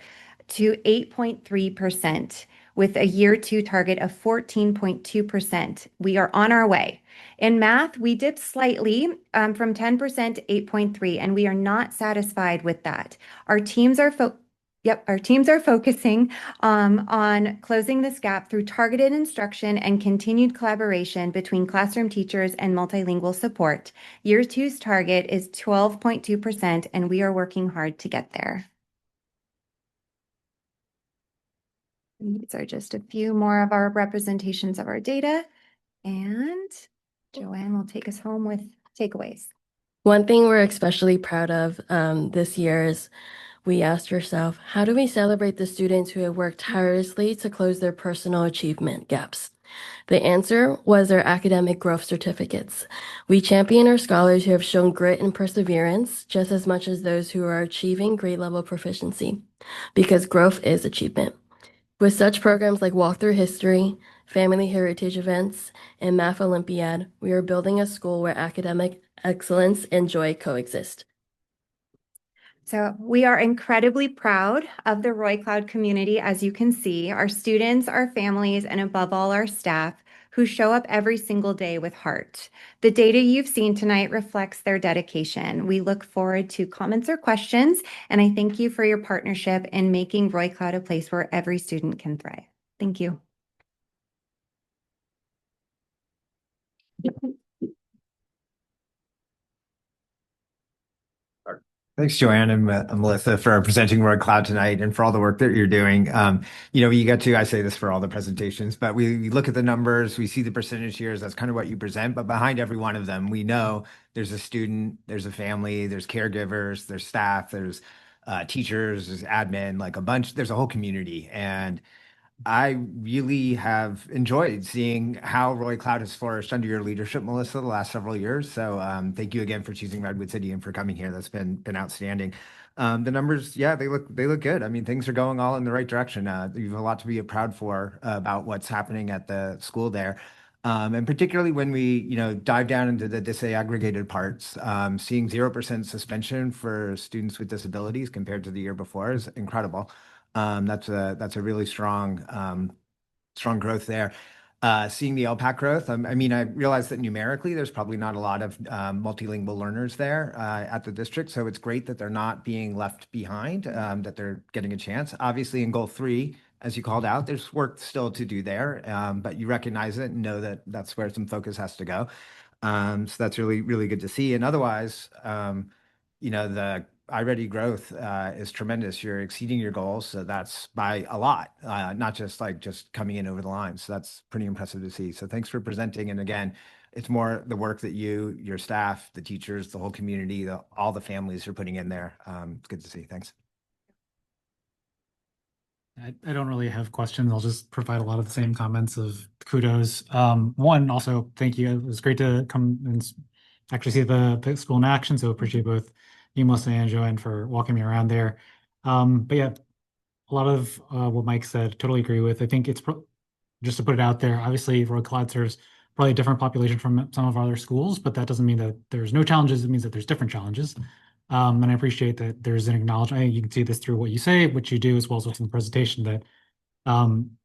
to 8.3% with a year two target of 14.2%. We are on our way. In math, we dipped slightly from 10% to 8.3%, and we are not satisfied with that. Our teams are focusing on closing this gap through targeted instruction and continued collaboration between classroom teachers and multilingual support. Year two's target is 12.2%, and we are working hard to get there. These are just a few more of our representations of our data, and Joanne will take us home with takeaways. One thing we're especially proud of this year is we asked ourselves, how do we celebrate the students who have worked tirelessly to close their personal achievement gaps? The answer was our academic growth certificates. We champion our scholars who have shown grit and perseverance just as much as those who are achieving grade level proficiency, because growth is achievement. With such programs like Walk Through History, Family Heritage Events, and Math Olympiad, we are building a school where academic excellence and joy coexist. So we are incredibly proud of the Roy Cloud community, as you can see, our students, our families, and above all, our staff who show up every single day with heart. The data you've seen tonight reflects their dedication. We look forward to comments or questions, and I thank you for your partnership in making Roy Cloud a place where every student can thrive. Thank you. Thanks, Joanne and Melissa, for presenting Roy Cloud tonight and for all the work that you're doing. You get to, I say this for all the presentations, but we look at the numbers, we see the percentage here, that's kind of what you present, but behind every one of them, we know there's a student, there's a family, there's caregivers, there's staff, there's teachers, there's admin, like a bunch, there's a whole community. And I really have enjoyed seeing how Roy Cloud has flourished under your leadership, Melissa, the last several years. So thank you again for choosing Redwood City and for coming here. That's been outstanding. The numbers, yeah, they look good. I mean, things are going all in the right direction. You have a lot to be proud for about what's happening at the school there. And particularly when we, dive down into the disaggregated parts, seeing 0% suspension for students with disabilities compared to the year before is incredible. That's a really strong growth there. Seeing the LPAC growth, I realize that numerically there's probably not a lot of multilingual learners there at the district, so it's great that they're not being left behind, that they're getting a chance. Obviously, in goal 3, as you called out, there's work still to do there, but you recognize it and know that that's where some focus has to go. So that's really, really good to see. And otherwise, the iReady growth is tremendous. You're exceeding your goals, so that's by a lot, not just coming in over the line. So that's pretty impressive to see. So thanks for presenting. And again, it's more the work that you, your staff, the teachers, the whole community, all the families are putting in there. It's good to see. Thanks. I don't really have questions. I'll just provide a lot of the same comments of kudos. One, also, thank you. It was great to come and actually see the school in action. So appreciate both you, Melissa, and Joanne for walking me around there. But yeah, a lot of what Mike said, totally agree with. I think just to put it out there, obviously Royal Cloud serves probably a different population from some of our other schools, but that doesn't mean that there's no challenges. It means that there's different challenges. And I appreciate that there's an acknowledgement. You can see this through what you say, what you do, as well as what's in the presentation, that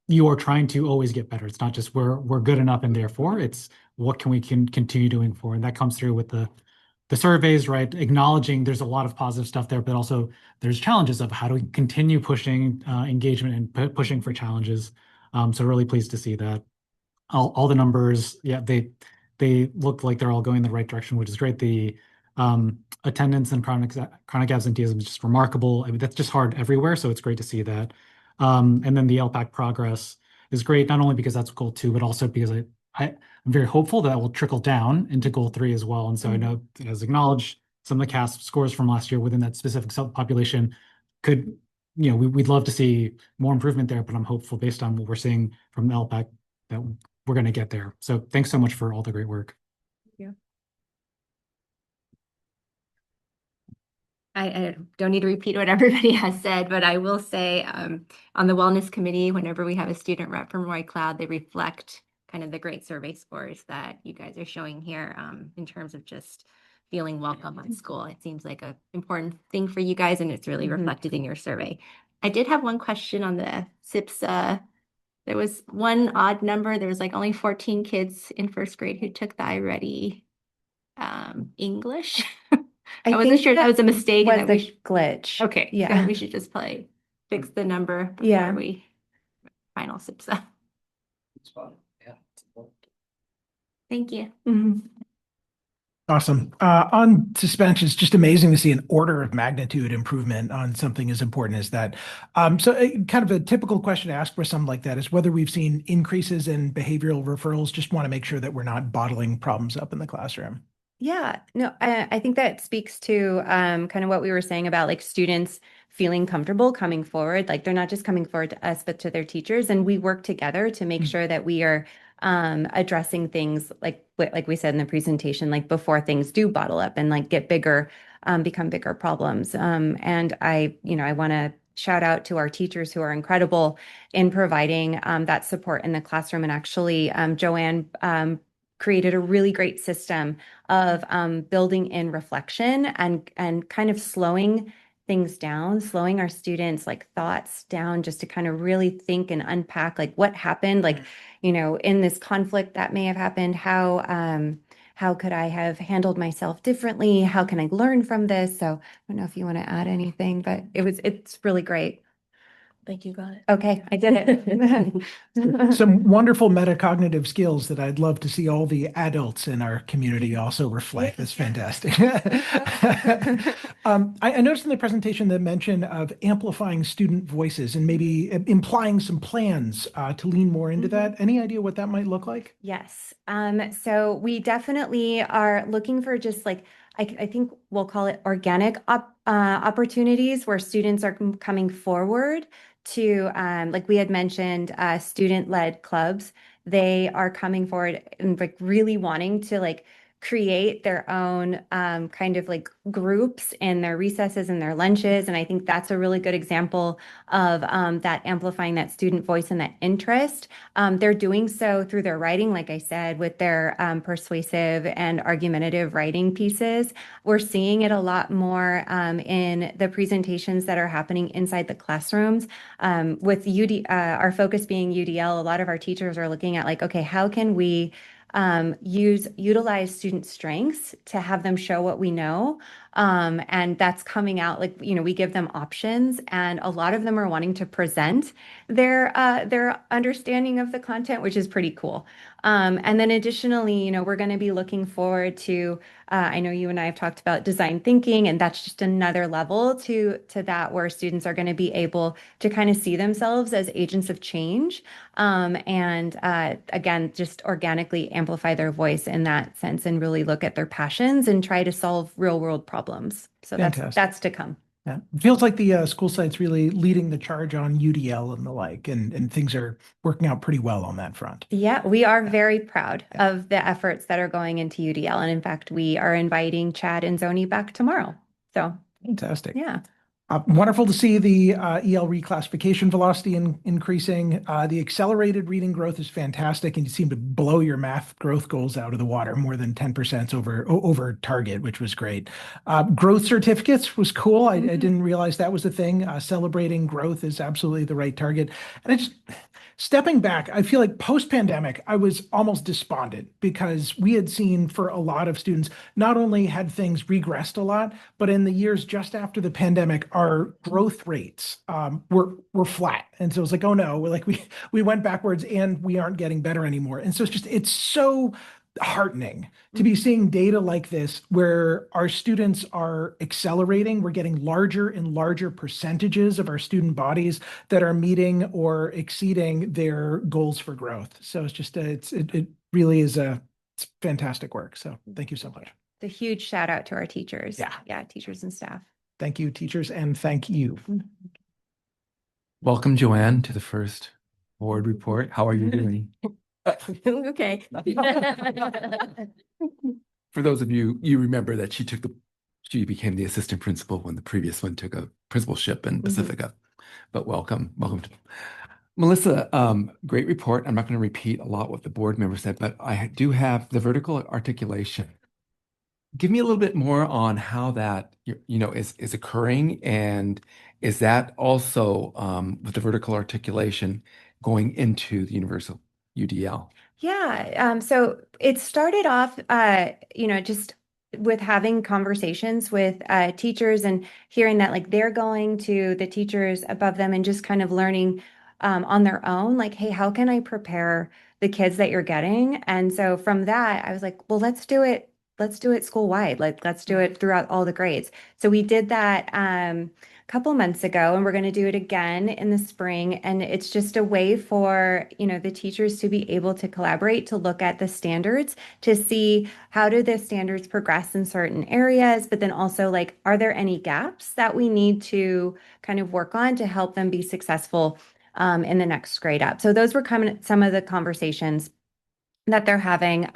you are trying to always get better. It's not just we're good enough and therefore, it's what can we continue doing for, and that comes through with the surveys, right? Acknowledging there's a lot of positive stuff there, but also there's challenges of how do we continue pushing engagement and pushing for challenges. So really pleased to see that all the numbers, yeah, they look like they're all going in the right direction, which is great. The attendance and chronic absenteeism is just remarkable. I mean, that's just hard everywhere, so it's great to see that. And then the LPAC progress is great, not only because that's goal 2, but also because I'm very hopeful that will trickle down into goal 3 as well. And so I know, as acknowledged, some of the CASP scores from last year within that specific subpopulation could, we'd love to see more improvement there, but I'm hopeful based on what we're seeing from the LPAC that we're going to get there. So thanks so much for all the great work. Thank you. I don't need to repeat what everybody has said, but I will say on the wellness committee, whenever we have a student rep from Roy Cloud, they reflect kind of the great survey scores that you guys are showing here in terms of just feeling welcome at school. It seems like an important thing for you guys, and it's really reflected in your survey. I did have one question on the SIPSA. There was one odd number. There was like only 14 kids in first grade who took the iReady English. I wasn't sure if that was a mistake. Was and that the glitch. Okay, Yeah. so we should just fix the number before Yeah. we final SIPSA. Thank you. Awesome. On suspension, it's just amazing to see an order of magnitude improvement on something as important as that. So kind of a typical question to ask for something like that is whether we've seen increases in behavioral referrals. Just want to make sure that we're not bottling problems up in the classroom. Yeah, no, I think that speaks to kind of what we were saying about like students feeling comfortable coming forward. Like they're not just coming forward to us, but to their teachers. And we work together to make sure that we are addressing things like we said in the presentation, like before things do bottle up and like get bigger, become bigger problems. And I want to shout out to our teachers who are incredible in providing that support in the classroom. And actually, Joanne created a really great system of building in reflection and kind of slowing things down, slowing our students like thoughts down just to kind of really think and unpack like what happened, like, in this conflict that may have happened, how could I have handled myself differently? How can I learn from this? So I don't know if you want to add anything, but it's really great. Thank you, got it. Okay, I did it. Some wonderful metacognitive skills that I'd love to see all the adults in our community also reflect. That's fantastic. I noticed in the presentation the mention of amplifying student voices and maybe implying some plans to lean more into that. Any idea what that might look like? Yes. So we definitely are looking for just like, I think we'll call it organic opportunities where students are coming forward to, like we had mentioned, student-led clubs. They are coming forward and like really wanting to like create their own kind of like groups in their recesses and their lunches. And I think that's a really good example of that amplifying that student voice and that interest. They're doing so through their writing, like I said, with their persuasive and argumentative writing pieces. We're seeing it a lot more in the presentations that are happening inside the classrooms. With our focus being UDL, a lot of our teachers are looking at like, okay, how can we utilize student strengths to have them show what we know. And that's coming out like, we give them options and a lot of them are wanting to present their understanding of the content, which is pretty cool. And then additionally, we're going to be looking forward to, I know you and I have talked about design thinking, and that's just another level to that where students are going to be able to kind of see themselves as agents of change. And again, just organically amplify their voice in that sense and really look at their passions and try to solve real world problems. So that's to come. Yeah. It feels like the school site's really leading the charge on UDL and the like, and things are working out pretty well on that front. Yeah, we are very proud of the efforts that are going into UDL. And in fact, we are inviting Chad and Zoni back tomorrow. So fantastic. Yeah. Wonderful to see the EL reclassification velocity increasing. The accelerated reading growth is fantastic, and you seem to blow your math growth goals out of the water, more than 10% over target, which was great. Growth certificates was cool. I didn't realize that was a thing. Celebrating growth is absolutely the right target. And stepping back, I feel like post-pandemic, I was almost despondent because we had seen for a lot of students, not only had things regressed a lot, but in the years just after the pandemic, our growth rates were flat. And so it's like, oh no, we went backwards and we aren't getting better anymore. And so it's so heartening to be seeing data like this where our students are accelerating. We're getting larger and larger percentages of our student bodies that are meeting or exceeding their goals for growth. So it really is it's fantastic work. So thank you so much. It's a huge shout out to our teachers. Yeah. Yeah, teachers and staff. Thank you, teachers, and thank you. Welcome, Joanne, to the first board report. How are you doing? Okay. For those of you, you remember that she became the assistant principal when the previous one took a principalship in Pacifica. But welcome. Melissa, great report. I'm not going to repeat a lot what the board member said, but I do have the vertical articulation. Give me a little bit more on how that is occurring, and is that also with the vertical articulation going into the universal UDL? Yeah, so it started off, just with having conversations with teachers and hearing that like they're going to the teachers above them and just kind of learning on their own, like, hey, how can I prepare the kids that you're getting? And so from that, I was like, well, let's do it school wide. Like, let's do it throughout all the grades. So we did that a couple months ago, and we're going to do it again in the spring. And it's just a way for, the teachers to be able to collaborate, to look at the standards, to see how do the standards progress in certain areas, but then also like, are there any gaps that we need to kind of work on to help them be successful in the next grade up? So those were some of the conversations that they're having.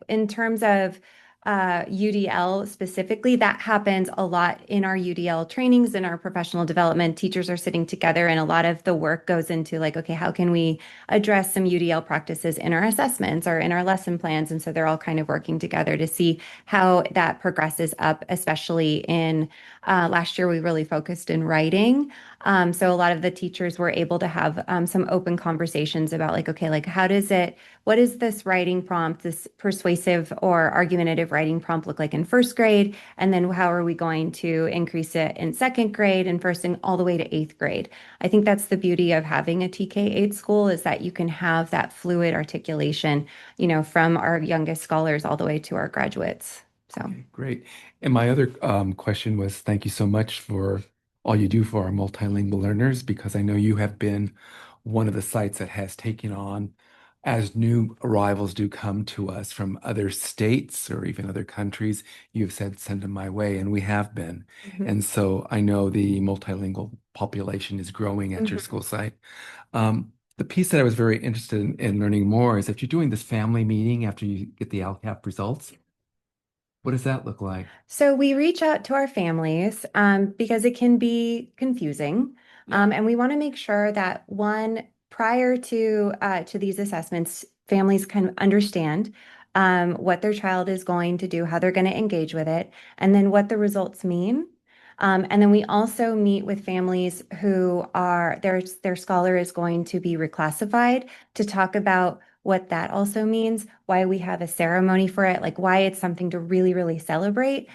In terms of UDL specifically, that happens a lot in our UDL trainings, in our professional development. Teachers are sitting together and a lot of the work goes into like, okay, how can we address some UDL practices in our assessments or in our lesson plans? And so they're all kind of working together to see how that progresses up, especially in last year, we really focused in writing. So a lot of the teachers were able to have some open conversations about like, okay, like what is this writing prompt, this persuasive or argumentative writing prompt look like in first grade? And then how are we going to increase it in second grade and first and all the way to eighth grade? I think that's the beauty of having a TK-8 school, is that you can have that fluid articulation, from our youngest scholars all the way to our graduates. So Okay, great. And my other question was, thank you so much for all you do for our multilingual learners, because I know you have been one of the sites that has taken on, as new arrivals do come to us from other states or even other countries, you've said, send them my way, and we have been. And so I know the multilingual population is growing at your school site. The piece that I was very interested in learning more is that you're doing this family meeting after you get the LCAP results. What does that look like? So we reach out to our families because it can be confusing. And we want to make sure that prior to these assessments, families can understand what their child is going to do, how they're going to engage with it, and then what the results mean. And then we also meet with families who their scholar is going to be reclassified, to talk about what that also means, why we have a ceremony for it, like why it's something to really, really celebrate.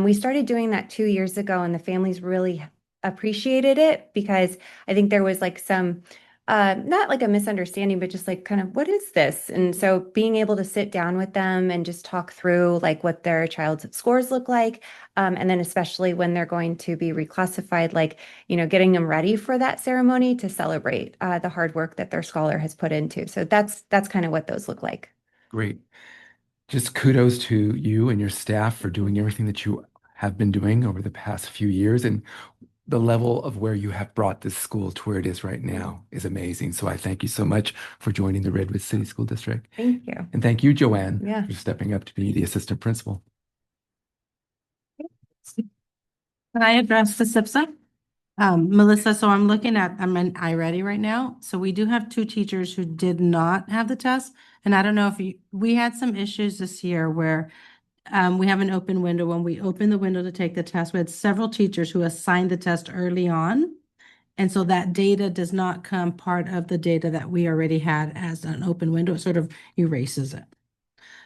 We started doing that 2 years ago, and the families really appreciated it, because I think there was like some, not like a misunderstanding, but just like kind of, what is this? And so being able to sit down with them and just talk through like what their child's scores look like. And then especially when they're going to be reclassified, like, getting them ready for that ceremony to celebrate the hard work that their scholar has put into. So that's kind of what those look like. Great. Just kudos to you and your staff for doing everything that you have been doing over the past few years. And the level of where you have brought this school to where it is right now is amazing. So I thank you so much for joining the Redwood City School District. Thank you. And thank you, Joanne, Yeah. for stepping up to be the assistant principal. Can I address the SIPSA? Melissa, so I'm in iReady right now. So we do have 2 teachers who did not have the test. And I don't know if we had some issues this year where we have an open window. When we open the window to take the test, we had several teachers who assigned the test early on. And so that data does not come part of the data that we already had as an open window. It sort of erases it.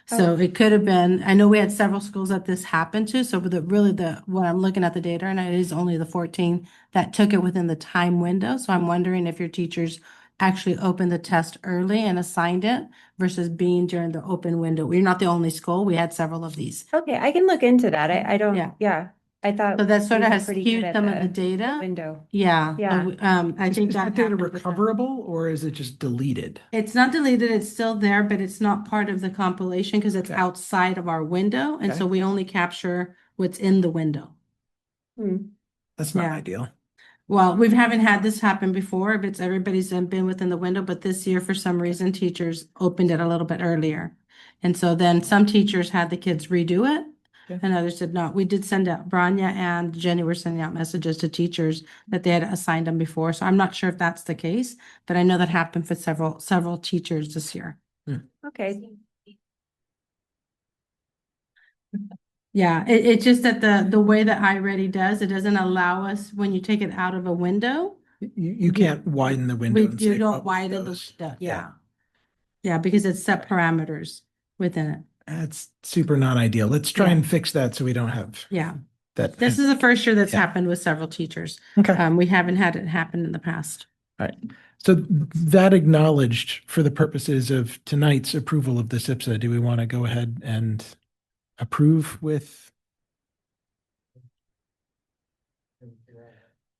So it could have been, I know we had several schools that this happened to, so when I'm looking at the data, and it is only the 14 that took it within the time window. So I'm wondering if your teachers actually opened the test early and assigned it versus being during the open window. We're not the only school. We had several of these. Okay, I can look into that. I don't, Yeah. yeah, I thought. So that sort we of were has pretty skewed good at some of the data. Window. Yeah. Yeah. I think Is that data happened with that. recoverable or is it just deleted? It's not deleted, it's still there, but it's not part of the compilation because it's outside of our window. And Okay. so we only capture what's in the window. That's not Yeah. ideal. Well, we haven't had this happen before, but everybody's been within the window, but this year, for some reason, teachers opened it a little bit earlier. And so then some teachers had the kids redo it and others did not. We did send out, Branya and Jenny were sending out messages to teachers that they had assigned them before. So I'm not sure if that's the case, but I know that happened for several teachers this year. Okay. Yeah, it's just that the way that iReady does, it doesn't allow us, when you take it out of a window, You can't widen the window and you say, don't "Oh, widen the, those." yeah. Yeah, because it's set parameters within it. That's super not ideal. Let's try and fix that so we don't have Yeah. that. This is the first year that's Yeah. happened with several teachers. Okay. We haven't had it happen in the past. All right. So that acknowledged, for the purposes of tonight's approval of the SIPSA, do we want to go ahead and approve with?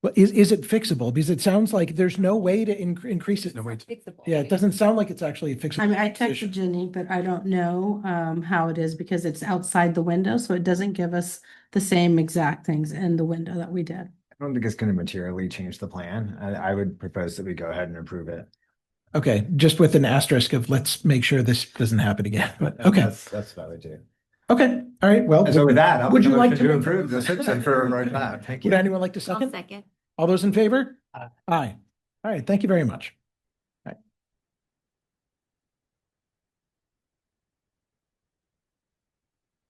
Well, is it fixable? Because it sounds like there's no way to increase it. Yeah, it doesn't sound like it's actually a fixable. I mean, I position. texted Jenny, but I don't know how it is because it's outside the window, so it doesn't give us the same exact things in the window that we did. I don't think it's going to materially change the plan. I would propose that we go ahead and approve it. Okay, just with an asterisk of let's make sure this doesn't happen again. But okay, That's what I would do. Okay, all right. Well, And so with that, I'll would make a you like motion to approve the SIPSA for Roy Cloud? Thank you. Would anyone like to second? Second. All those in favor? Aye. All right, thank you very much. All right.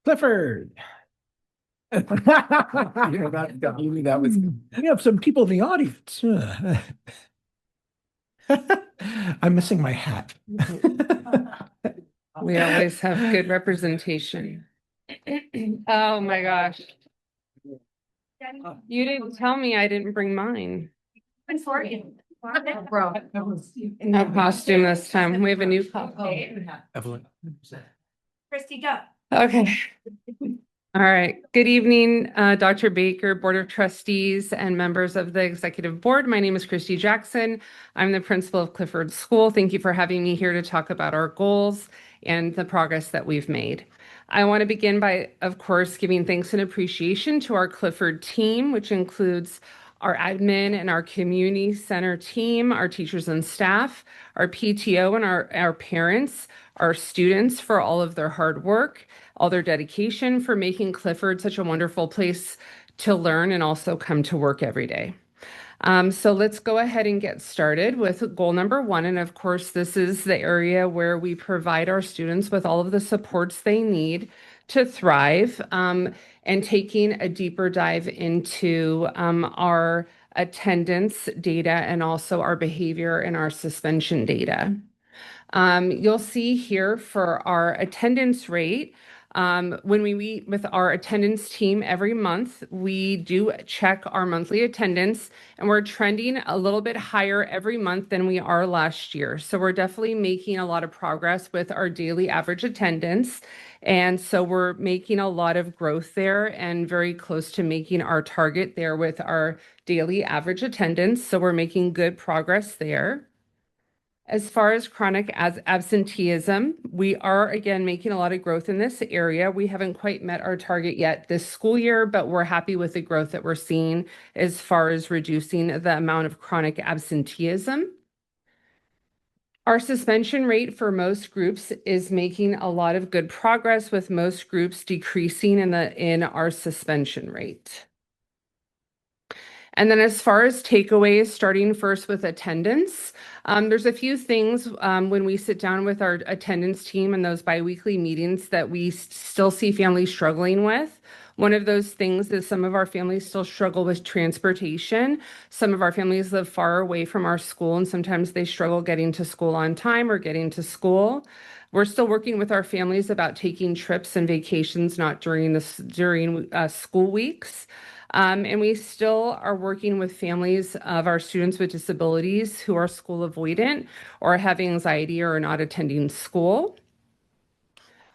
Clifford. that was. We have some people in the audience. I'm missing my hat. We always have good representation. Oh my gosh. You didn't tell me I didn't bring mine. No costume this time. We have a new costume. Evelyn. Christy, go. Okay. All right. Good evening, Dr. Baker, Board of Trustees, and members of the Executive Board. My name is Christy Jackson. I'm the principal of Clifford School. Thank you for having me here to talk about our goals and the progress that we've made. I want to begin by, of course, giving thanks and appreciation to our Clifford team, which includes our admin and our community center team, our teachers and staff, our PTO and our parents, our students for all of their hard work, all their dedication for making Clifford such a wonderful place to learn and also come to work every day. So let's go ahead and get started with goal number 1. And of course, this is the area where we provide our students with all of the supports they need to thrive, and taking a deeper dive into our attendance data and also our behavior and our suspension data. You'll see here for our attendance rate, when we meet with our attendance team every month, we do check our monthly attendance, and we're trending a little bit higher every month than we are last year. So we're definitely making a lot of progress with our daily average attendance. And so we're making a lot of growth there and very close to making our target there with our daily average attendance. So we're making good progress there. As far as chronic absenteeism, we are again making a lot of growth in this area. We haven't quite met our target yet this school year, but we're happy with the growth that we're seeing as far as reducing the amount of chronic absenteeism. Our suspension rate for most groups is making a lot of good progress, with most groups decreasing in our suspension rate. And then as far as takeaways, starting first with attendance, there's a few things when we sit down with our attendance team in those biweekly meetings that we still see families struggling with. One of those things is some of our families still struggle with transportation. Some of our families live far away from our school, and sometimes they struggle getting to school on time or getting to school. We're still working with our families about taking trips and vacations, not during school weeks. And we still are working with families of our students with disabilities who are school avoidant or have anxiety or are not attending school.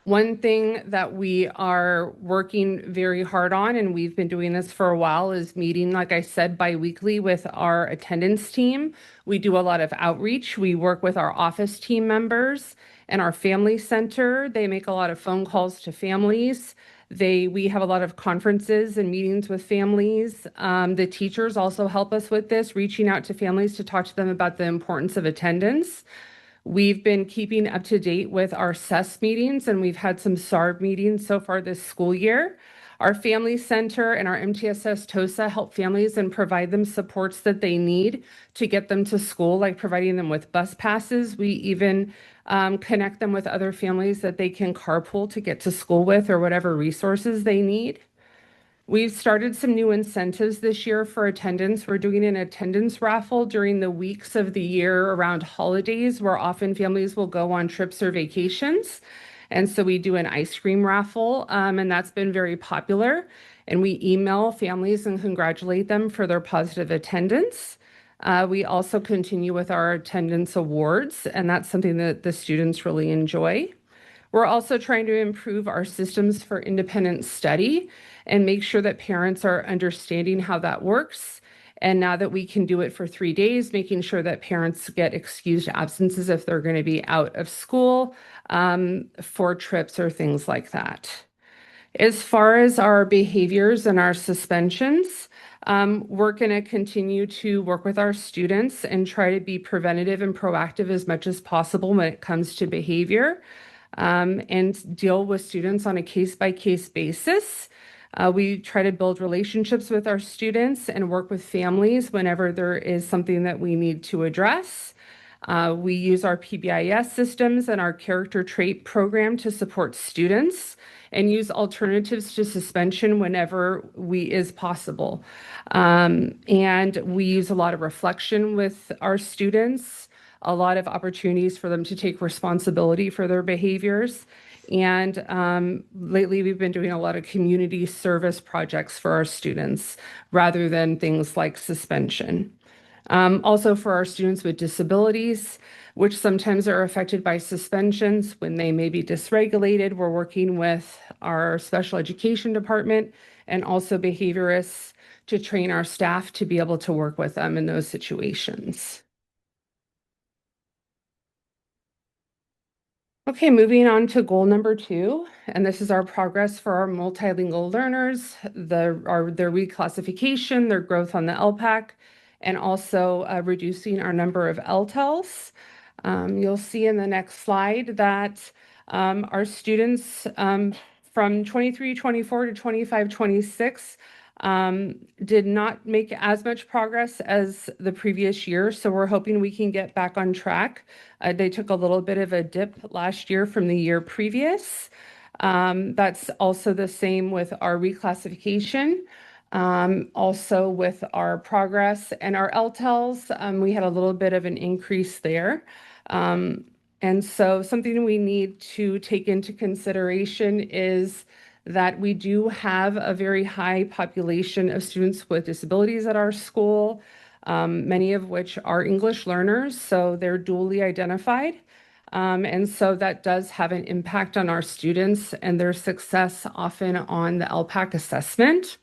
One thing that we are working very hard on, and we've been doing this for a while, is meeting, like I said, biweekly with our attendance team. We do a lot of outreach. We work with our office team members and our family center. They make a lot of phone calls to families. We have a lot of conferences and meetings with families. The teachers also help us with this, reaching out to families to talk to them about the importance of attendance. We've been keeping up to date with our SES meetings, and we've had some SARB meetings so far this school year. Our Family Center and our MTSS TOSA help families and provide them supports that they need to get them to school, like providing them with bus passes. We even connect them with other families that they can carpool to get to school with or whatever resources they need. We've started some new incentives this year for attendance. We're doing an attendance raffle during the weeks of the year around holidays, where often families will go on trips or vacations. And so we do an ice cream raffle, and that's been very popular. And we email families and congratulate them for their positive attendance. We also continue with our attendance awards, and that's something that the students really enjoy. We're also trying to improve our systems for independent study and make sure that parents are understanding how that works. And now that we can do it for 3 days, making sure that parents get excused absences if they're going to be out of school for trips or things like that. As far as our behaviors and our suspensions, we're going to continue to work with our students and try to be preventative and proactive as much as possible when it comes to behavior. And deal with students on a case-by-case basis. We try to build relationships with our students and work with families whenever there is something that we need to address. We use our PBIS systems and our character trait program to support students and use alternatives to suspension whenever is possible. And we use a lot of reflection with our students, a lot of opportunities for them to take responsibility for their behaviors. And lately, we've been doing a lot of community service projects for our students rather than things like suspension. Also for our students with disabilities, which sometimes are affected by suspensions when they may be dysregulated, we're working with our special education department and also behaviorists to train our staff to be able to work with them in those situations. Okay, moving on to goal number 2, and this is our progress for our multilingual learners, their reclassification, their growth on the LPAC, and also reducing our number of LTELs. You'll see in the next slide that our students from 23-24 to 25-26 did not make as much progress as the previous year, so we're hoping we can get back on track. They took a little bit of a dip last year from the year previous. That's also the same with our reclassification, also with our progress and our LTELs. We had a little bit of an increase there. And so something we need to take into consideration is that we do have a very high population of students with disabilities at our school, many of which are English learners, so they're dually identified. And so that does have an impact on our students and their success often on the LPAC assessment.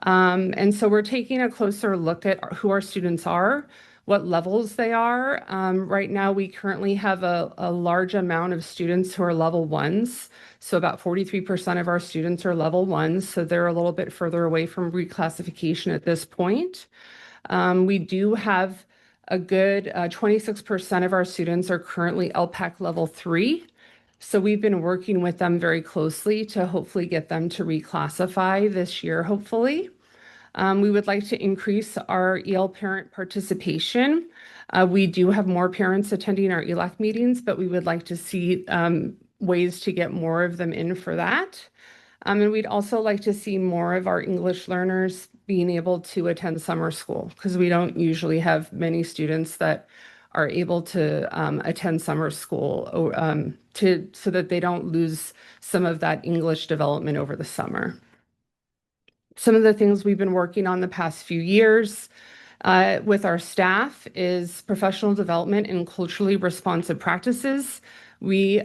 And so we're taking a closer look at who our students are, what levels they are. Right now, we currently have a large amount of students who are level 1s. So about 43% of our students are level 1s, so they're a little bit further away from reclassification at this point. We do have a good 26% of our students are currently LPAC level 3. So we've been working with them very closely to hopefully get them to reclassify this year, hopefully. We would like to increase our EL parent participation. We do have more parents attending our ELAC meetings, but we would like to see ways to get more of them in for that. And we'd also like to see more of our English learners being able to attend summer school because we don't usually have many students that are able to attend summer school so that they don't lose some of that English development over the summer. Some of the things we've been working on the past few years with our staff is professional development and culturally responsive practices. We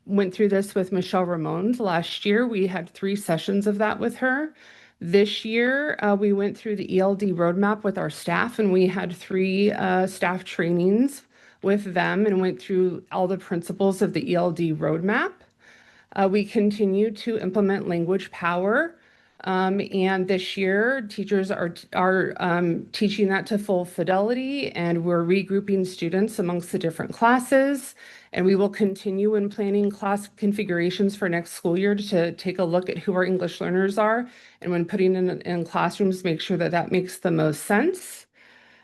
went through this with Michelle Ramon last year. We had 3 sessions of that with her. This year, we went through the ELD roadmap with our staff, and we had 3 staff trainings with them and went through all the principles of the ELD roadmap. We continue to implement language power. And this year, teachers are teaching that to full fidelity, and we're regrouping students amongst the different classes. And we will continue in planning class configurations for next school year to take a look at who our English learners are, and when putting in classrooms, make sure that that makes the most sense.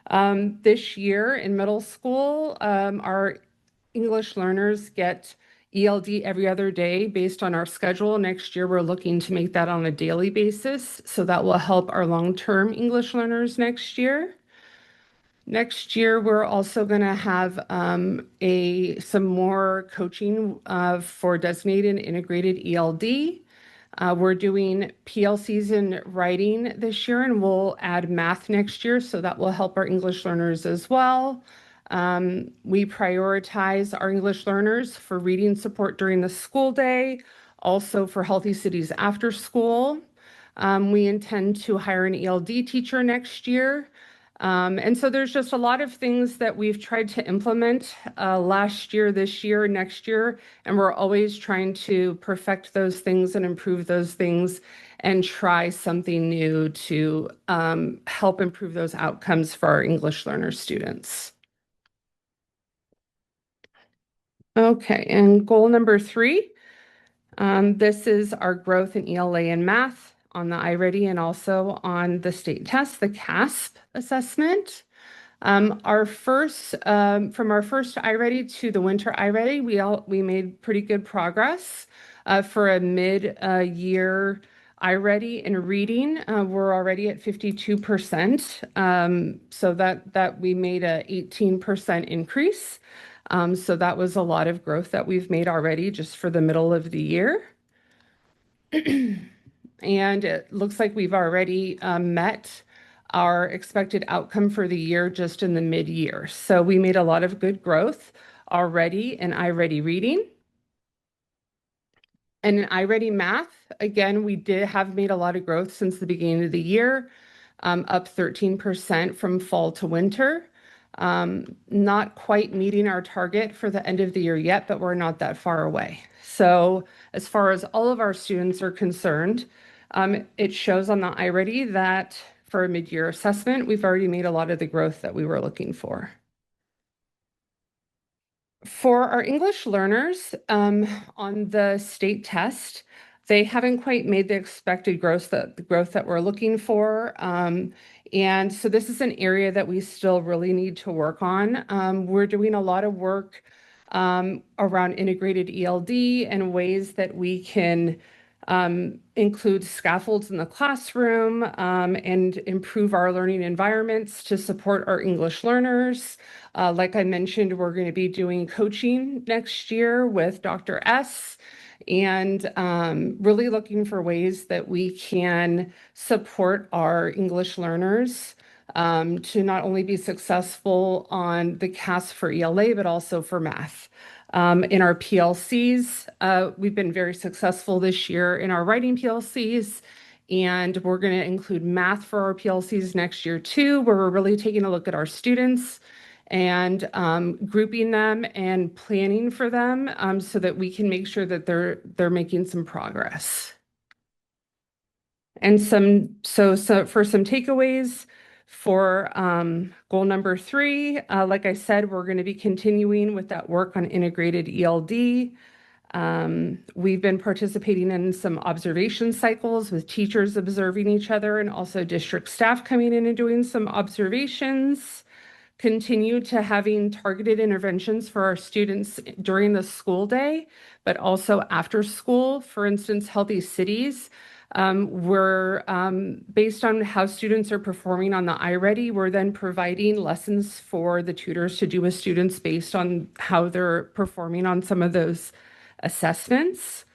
This year in middle school, our English learners get ELD every other day based on our schedule. Next year, we're looking to make that on a daily basis. So that will help our long-term English learners next year. Next year, we're also going to have some more coaching for designated and integrated ELD. We're doing PLCs in writing this year, and we'll add math next year, so that will help our English learners as well. We prioritize our English learners for reading support during the school day, also for Healthy Cities after school. We intend to hire an ELD teacher next year. And so there's just a lot of things that we've tried to implement last year, this year, next year, and we're always trying to perfect those things and improve those things and try something new to help improve those outcomes for our English learner students. Okay, and goal number 3, this is our growth in ELA and math on the iReady and also on the state test, the CASP assessment. From our first iReady to the winter iReady, we made pretty good progress. For a mid-year iReady in reading, we're already at 52%. So that we made a 18% increase. So that was a lot of growth that we've made already just for the middle of the year. And it looks like we've already met our expected outcome for the year just in the mid-year. So we made a lot of good growth already in iReady reading. And in iReady math, again, we have made a lot of growth since the beginning of the year, up 13% from fall to winter. Not quite meeting our target for the end of the year yet, but we're not that far away. So as far as all of our students are concerned, it shows on the iReady that for a mid-year assessment, we've already made a lot of the growth that we were looking for. For our English learners, on the state test, they haven't quite made the expected growth that we're looking for. And so this is an area that we still really need to work on. We're doing a lot of work around integrated ELD and ways that we can include scaffolds in the classroom and improve our learning environments to support our English learners. Like I mentioned, we're going to be doing coaching next year with Dr. S. And really looking for ways that we can support our English learners to not only be successful on the CAS for ELA, but also for math. In our PLCs, we've been very successful this year in our writing PLCs, and we're going to include math for our PLCs next year too, where we're really taking a look at our students and grouping them and planning for them so that we can make sure that they're making some progress. And so for some takeaways for goal number 3, like I said, we're going to be continuing with that work on integrated ELD. We've been participating in some observation cycles with teachers observing each other and also district staff coming in and doing some observations. Continue to having targeted interventions for our students during the school day, but also after school. For instance, Healthy Cities. We're based on how students are performing on the iReady, we're then providing lessons for the tutors to do with students based on how they're performing on some of those assessments.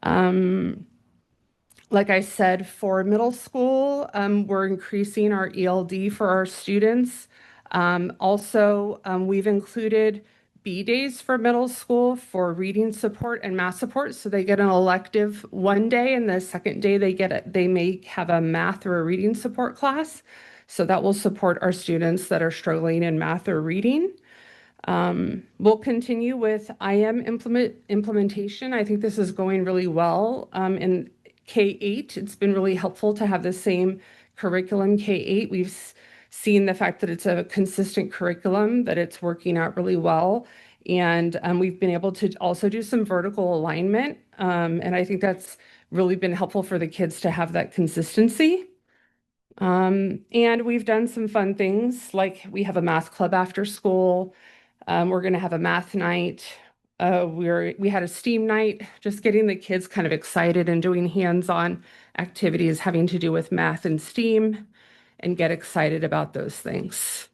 Like I said, for middle school, we're increasing our ELD for our students. Also, we've included B days for middle school for reading support and math support. So they get an elective one day, and the second day they may have a math or a reading support class. So that will support our students that are struggling in math or reading. We'll continue with IM implementation. I think this is going really well. In K-8, it's been really helpful to have the same curriculum K-8. We've seen the fact that it's a consistent curriculum, that it's working out really well. And we've been able to also do some vertical alignment. And I think that's really been helpful for the kids to have that consistency. And we've done some fun things, like we have a math club after school. We're going to have a math night. We had a STEAM night, just getting the kids kind of excited and doing hands-on activities having to do with math and STEAM, and get excited about those things.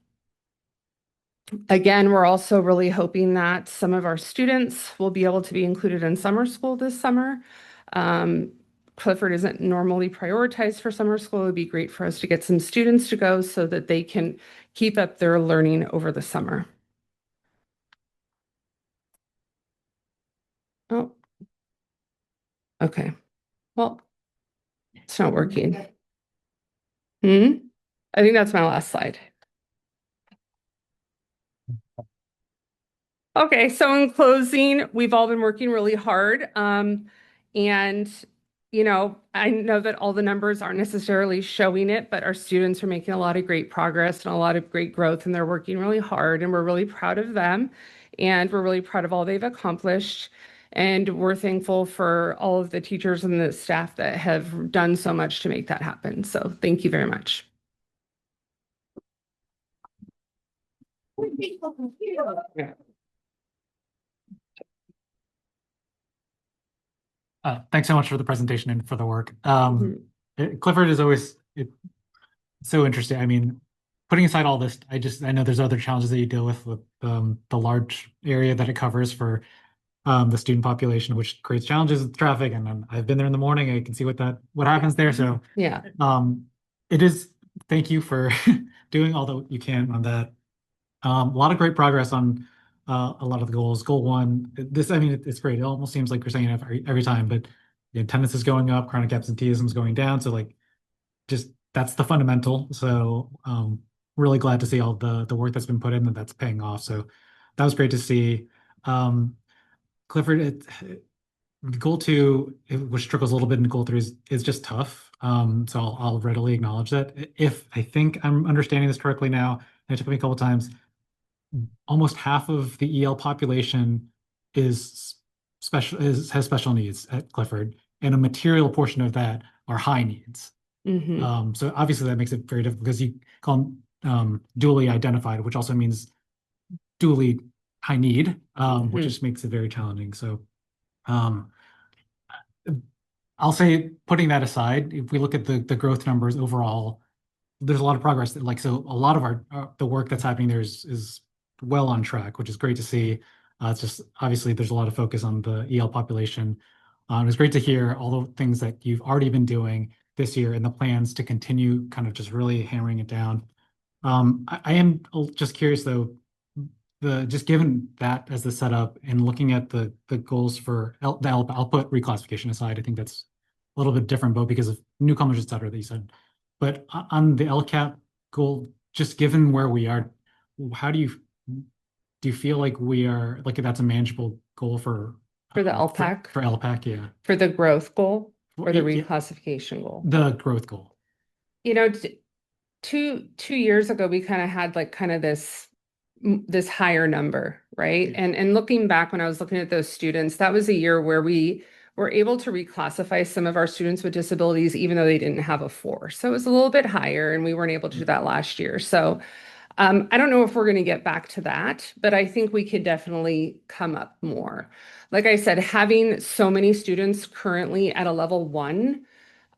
Again, we're also really hoping that some of our students will be able to be included in summer school this summer. Clifford isn't normally prioritized for summer school. It would be great for us to get some students to go so that they can keep up their learning over the summer. Oh, okay. Well, it's not working. I think that's my last slide. Okay, so in closing, we've all been working really hard. And, I know that all the numbers aren't necessarily showing it, but our students are making a lot of great progress and a lot of great growth, and they're working really hard, and we're really proud of them. And we're really proud of all they've accomplished. And we're thankful for all of the teachers and the staff that have done so much to make that happen. So thank you very much. Thanks so much for the presentation and for the work. Clifford is always so interesting. I mean, putting aside all this, I know there's other challenges that you deal with the large area that it covers for the student population, which creates challenges with traffic. And I've been there in the morning. I can see what happens there. So yeah, it is. Thank you for doing all that you can on that. A lot of great progress on a lot of the goals. Goal 1, it's great. It almost seems like we're saying it every time, but the attendance is going up, chronic absenteeism is going down. So just that's the fundamental. So really glad to see all the work that's been put in and that's paying off. So that was great to see. Clifford, goal 2, which trickles a little bit into goal 3, is just tough. So I'll readily acknowledge that. If I think I'm understanding this correctly now, and it took me a couple times, almost half of the EL population has special needs at Clifford, and a material portion of that are high needs. So obviously that makes it very difficult because you call them dually identified, which also means dually high need, which just makes it very challenging. So I'll say, putting that aside, if we look at the growth numbers overall, there's a lot of progress. So a lot of the work that's happening there is well on track, which is great to see. It's just obviously there's a lot of focus on the EL population. It's great to hear all the things that you've already been doing this year and the plans to continue kind of just really hammering it down. I am just curious though, just given that as the setup and looking at the goals for the output reclassification aside, I think that's a little bit different, both because of newcomers, et cetera, that you said. But on the LCAP goal, just given where we are, how do you feel like that's a manageable goal for the LPAC? For LPAC, yeah. For the growth goal or the reclassification goal? The growth goal. 2 years ago, we kind of had this higher number. right? And looking back when I was looking at those students, that was a year where we were able to reclassify some of our students with disabilities, even though they didn't have a 4. So it was a little bit higher, and we weren't able to do that last year. So I don't know if we're going to get back to that, but I think we could definitely come up more. Like I said, having so many students currently at a level 1,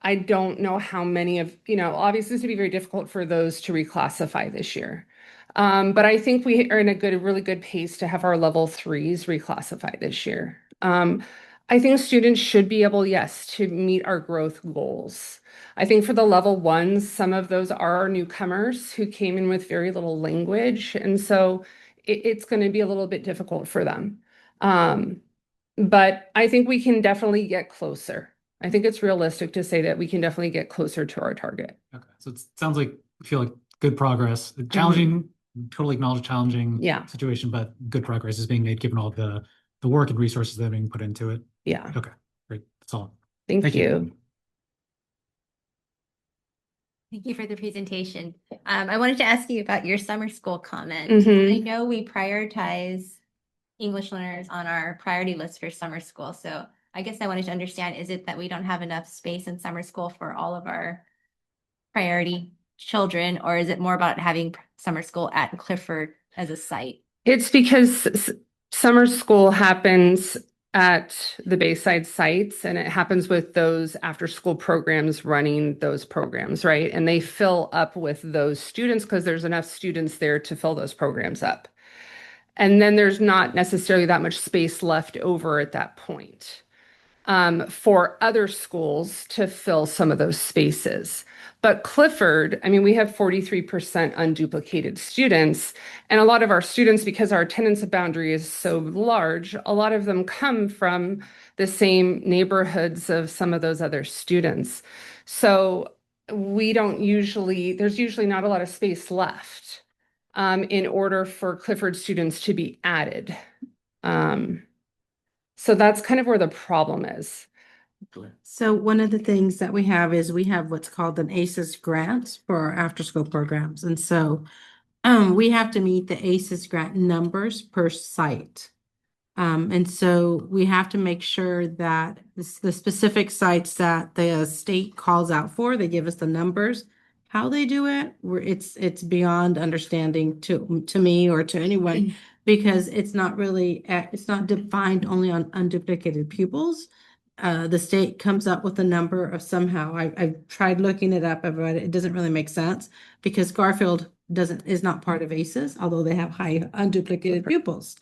I don't know how many of, obviously it's going to be very difficult for those to reclassify this year. But I think we are in a really good pace to have our level 3s reclassify this year. I think students should be able, yes, to meet our growth goals. I think for the level 1s, some of those are our newcomers who came in with very little language. And so it's going to be a little bit difficult for them. But I think we can definitely get closer. I think it's realistic to say that we can definitely get closer to our target. Okay, so it sounds like you feel like good progress. Challenging, totally acknowledge challenging situation, but good progress is being made given all the work and resources that are being put into it. Yeah. Okay, great. That's all. Thank you. Thank you for the presentation. I wanted to ask you about your summer school comment. Mhm. I know we prioritize English learners on our priority list for summer school. So I guess I wanted to understand, is it that we don't have enough space in summer school for all of our priority children, or is it more about having summer school at Clifford as a site? It's because summer school happens at the Bayside sites, and it happens with those after school programs running those programs, right? And they fill up with those students because there's enough students there to fill those programs up. And then there's not necessarily that much space left over at that point for other schools to fill some of those spaces. But Clifford, I mean, we have 43% unduplicated students, and a lot of our students, because our attendance boundary is so large, a lot of them come from the same neighborhoods of some of those other students. So there's usually not a lot of space left in order for Clifford students to be added. So that's kind of where the problem is. So one of the things that we have is we have what's called an ACES grant for our after-school programs. And so we have to meet the ACES grant numbers per site. And so we have to make sure that the specific sites that the state calls out for, they give us the numbers. How they do it, it's beyond understanding to me or to anyone, because it's not defined only on unduplicated pupils. The state comes up with a number of somehow. I've tried looking it up, but it doesn't really make sense because Garfield is not part of ACES, although they have high unduplicated pupils.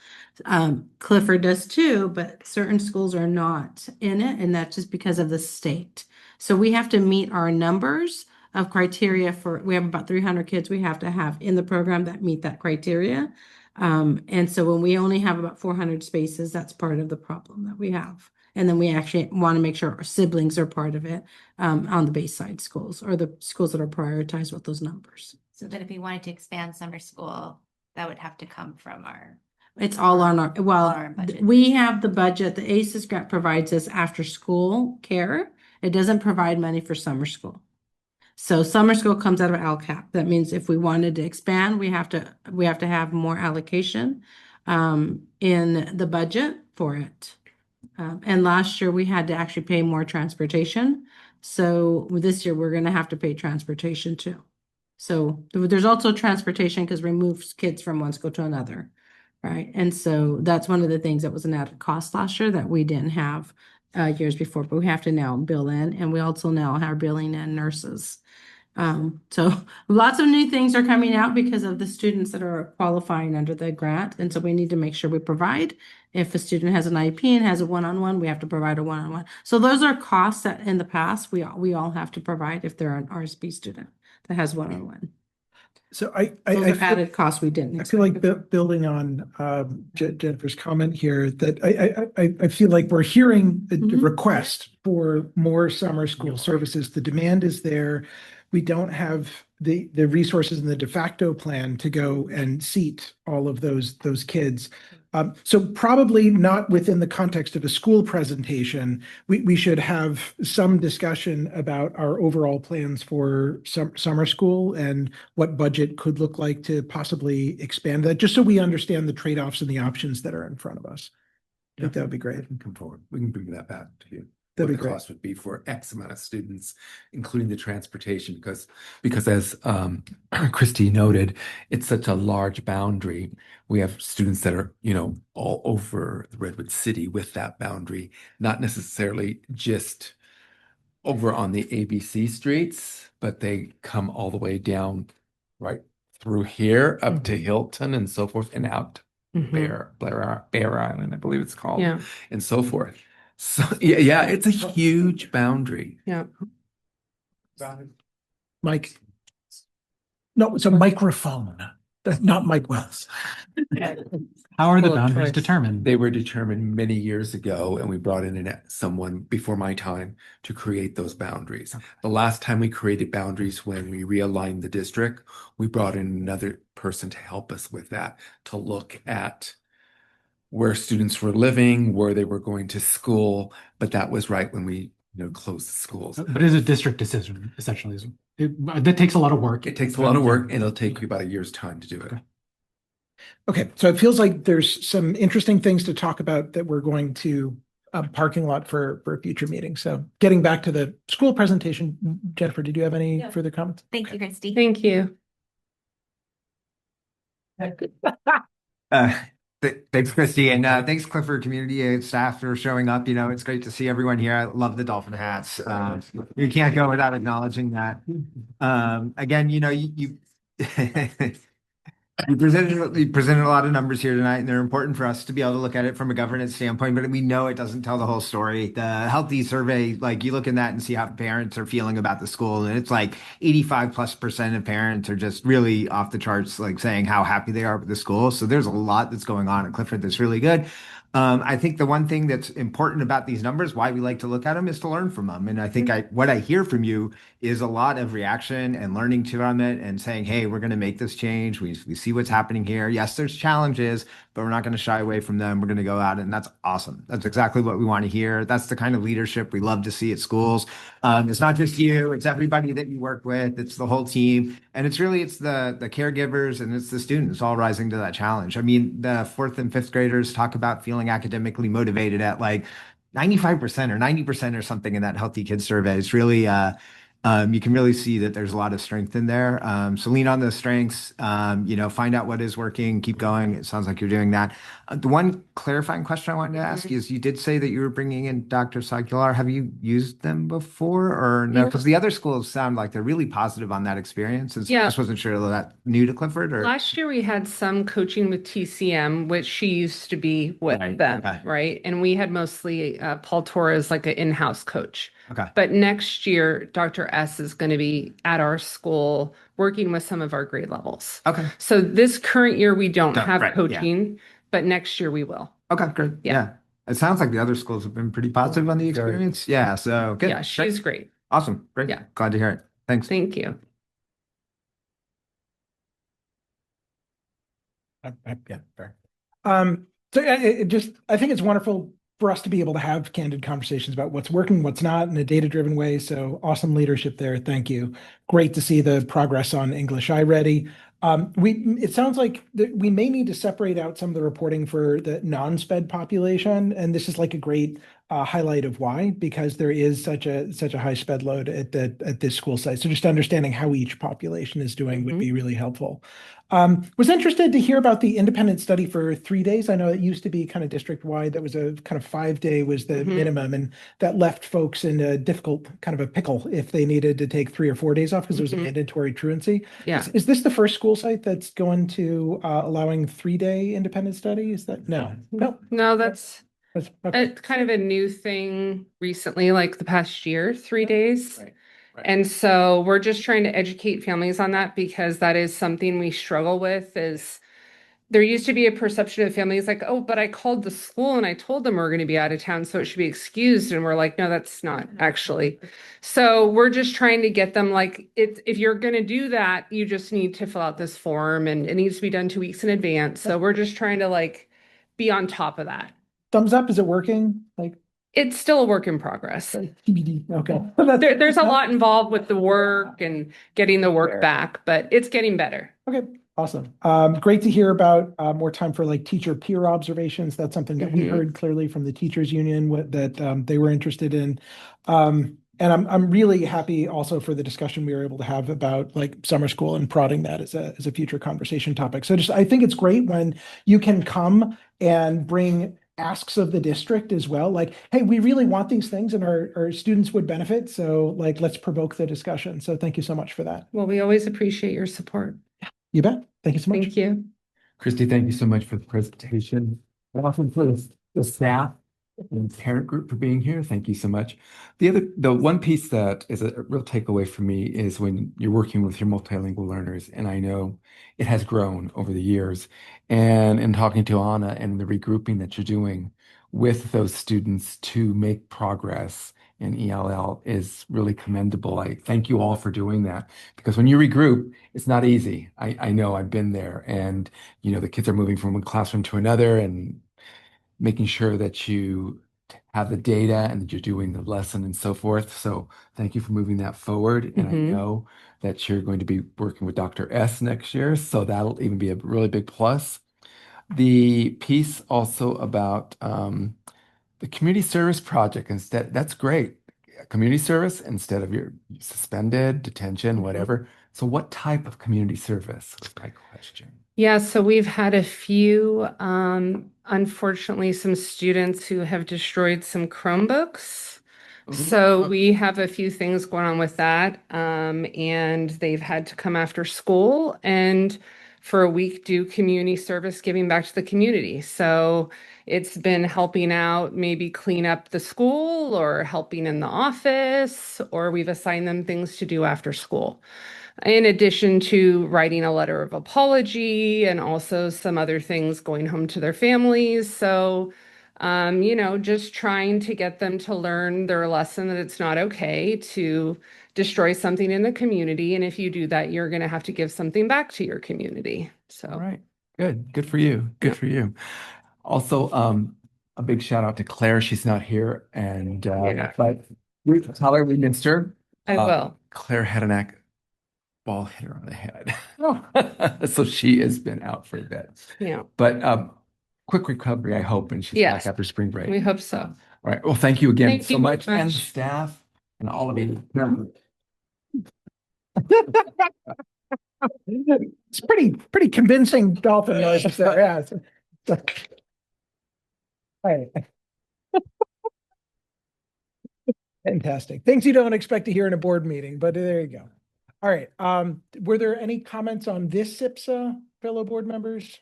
Clifford does too, but certain schools are not in it, and that's just because of the state. So we have to meet our numbers of criteria we have about 300 kids we have to have in the program that meet that criteria. And so when we only have about 400 spaces, that's part of the problem that we have. And then we actually want to make sure our siblings are part of it on the Bayside schools or the schools that are prioritized with those numbers. So that if we wanted to expand summer school, that would have to come from our. It's all on our, budget. we have the budget, the ACES grant provides us after school care. It doesn't provide money for summer school. So summer school comes out of LCAP. That means if we wanted to expand, we have to have more allocation in the budget for it. And last year we had to actually pay more transportation. So this year we're going to have to pay transportation too. So there's also transportation because we move kids from one school to another, right? And so that's one of the things that was an added cost last year that we didn't have years before, but we have to now bill in, and we also now are billing in nurses. So lots of new things are coming out because of the students that are qualifying under the grant. And so we need to make sure we provide. If a student has an IEP and has a one-on-one, we have to provide a one-on-one. So those are costs that in the past we all have to provide if they're an RSP student that has one-on-one. So Those are added costs we didn't I feel like building on Jennifer's comment here, that I feel like we're hearing a request for more summer school services. The demand is there. We don't have the resources in the de facto plan to go and seat all of those kids. So probably not within the context of a school presentation, we should have some discussion about our overall plans for summer school and what budget could look like to possibly expand that, just so we understand the trade-offs and the options that are in front of us. I think that would be great. Come forward. We can bring that back to you. That'd What be the great. cost would be for X amount of students, including the transportation, because as Christy noted, it's such a large boundary. We have students that are, all over the Redwood City with that boundary, not necessarily just over on the ABC streets, but they come all the way down right through here up to Hilton and so forth and out Bear Island, I believe it's called, Yeah. and so forth. So yeah, it's a huge boundary. Yeah. Mike. No, it's a microphone. That's not Mike Wells. How are the Full of boundaries choice. determined? They were determined many years ago, and we brought in someone before my time to create those boundaries. The last time we created boundaries, when we realigned the district, we brought in another person to help us with that, to look at where students were living, where they were going to school. But that was right when we, closed the schools. But it's a district decision, essentially. That takes a lot of work. It takes a lot of work, and it'll take you about a year's time to do it. Okay, so it feels like there's some interesting things to talk about that we're going to parking lot for a future meeting. So getting back to the school presentation, Jennifer, did you have any further comments? Thank you, Christy. Thank you. Thanks, Christy, and thanks, Clifford community staff for showing up. It's great to see everyone here. I love the dolphin hats. You can't go without acknowledging that. Again, you you presented a lot of numbers here tonight, and they're important for us to be able to look at it from a governance standpoint, but we know it doesn't tell the whole story. The healthy survey, like you look in that and see how parents are feeling about the school, and it's like 85+% of parents are just really off the charts, like saying how happy they are with the school. So there's a lot that's going on at Clifford that's really good. I think the one thing that's important about these numbers, why we like to look at them, is to learn from them. And I think what I hear from you is a lot of reaction and learning from it and saying, hey, we're going to make this change. We see what's happening here. Yes, there's challenges, but we're not going to shy away from them. We're going to go out, and that's awesome. That's exactly what we want to hear. That's the kind of leadership we love to see at schools. It's not just you, it's everybody that you work with. It's the whole team. And it's the caregivers and it's the students all rising to that challenge. I mean, the 4th and 5th graders talk about feeling academically motivated at like 95% or 90% or something in that Healthy Kids survey. It's really, you can really see that there's a lot of strength in there. So lean on those strengths, find out what is working, keep going. It sounds like you're doing that. The one clarifying question I wanted to ask is, you did say that you were bringing in Dr. Sagular. Have you used them before or no? Because the other schools sound like they're really positive on that experience. And Yeah. just wasn't sure whether that new to Clifford or. Last year we had some coaching with TCM, which she used to be with them, okay. right? And we had mostly Paul Torres, like an in-house coach. Okay. But next year, Dr. S is going to be at our school working with some of our grade levels. Okay. So this current year, we don't have right, yeah. coaching, but next year we will. Okay, good. Yeah. It sounds like the other schools have been pretty positive on the experience. Yeah, so good. Yeah, she's great. Awesome. Great. Yeah. Glad to hear it. Thanks. Thank you. Yeah, fair. I think it's wonderful for us to be able to have candid conversations about what's working, what's not in a data-driven way. So awesome leadership there. Thank you. Great to see the progress on English iReady. It sounds like we may need to separate out some of the reporting for the non-SPED population, and this is like a great highlight of why, because there is such a high SPED load at this school site. So just understanding how each population is doing would be really helpful. Was interested to hear about the independent study for 3 days. I know it used to be kind of district-wide. That was a kind of 5-day was the minimum, and that left folks in a difficult kind of a pickle if they needed to take 3 or 4 days off because there was a mandatory truancy. Yeah. Is this the first school site that's going to allowing 3-day independent study? Is that no? No, that's okay. it's kind of a new thing recently, like the past year, 3 days. Right. And so we're just trying to educate families on that, because that is something we struggle with. Is there used to be a perception of families like, oh, but I called the school and I told them we're going to be out of town, so it should be excused. And we're like, no, that's not actually. So we're just trying to get them like, if you're going to do that, you just need to fill out this form, and it needs to be done 2 weeks in advance. So we're just trying to like be on top of that. Thumbs up, is it working? Like It's still a work in progress. TBD, okay. There's a lot involved with the work and getting the work back, but it's getting better. Okay, awesome. Great to hear about more time for like teacher peer observations. That's something that we heard clearly from the teachers union that they were interested in. And I'm really happy also for the discussion we were able to have about like summer school and prodding that as a future conversation topic. So I think it's great when you can come and bring asks of the district as well. Like, hey, we really want these things and our students would benefit. So like, let's provoke the discussion. So thank you so much for that. Well, we always appreciate your support. You bet. Thank you so much. Thank you. Christy, thank you so much for the presentation. And also for the staff and parent group for being here. Thank you so much. The one piece that is a real takeaway for me is when you're working with your multilingual learners, and I know it has grown over the years. And in talking to Anna and the regrouping that you're doing with those students to make progress in ELL is really commendable. I thank you all for doing that because when you regroup, it's not easy. I know I've been there, and the kids are moving from one classroom to another and making sure that you have the data and that you're doing the lesson and so forth. So thank you for moving that forward. And I know that you're going to be working with Dr. S next year, so that'll even be a really big plus. The piece also about the community service project, that's great. Community service instead of your suspended, detention, whatever. So what type of community service was my question? Yeah, so we've had a few, unfortunately, some students who have destroyed some Chromebooks. So we have a few things going on with that. And they've had to come after school and for a week do community service, giving back to the community. So it's been helping out, maybe clean up the school or helping in the office, or we've assigned them things to do after school. In addition to writing a letter of apology and also some other things going home to their families. So, just trying to get them to learn their lesson that it's not okay to destroy something in the community. And if you do that, you're going to have to give something back to your community. So, all right, good. Good for you. Good for you. Also, a big shout out to Claire. She's not here, and but tell her we missed her. I will. Claire had an ball hit her on the head. So she has been out for a bit. Yeah. But quick recovery, I hope, and she's back after spring break. We hope so. All right. Well, thank you again Thank so you much. very And much. the staff and all of you. It's pretty convincing dolphin noises there. Yeah. All right. Fantastic. Things you don't expect to hear in a board meeting, but there you go. All right. Were there any comments on this SIPSA, fellow board members?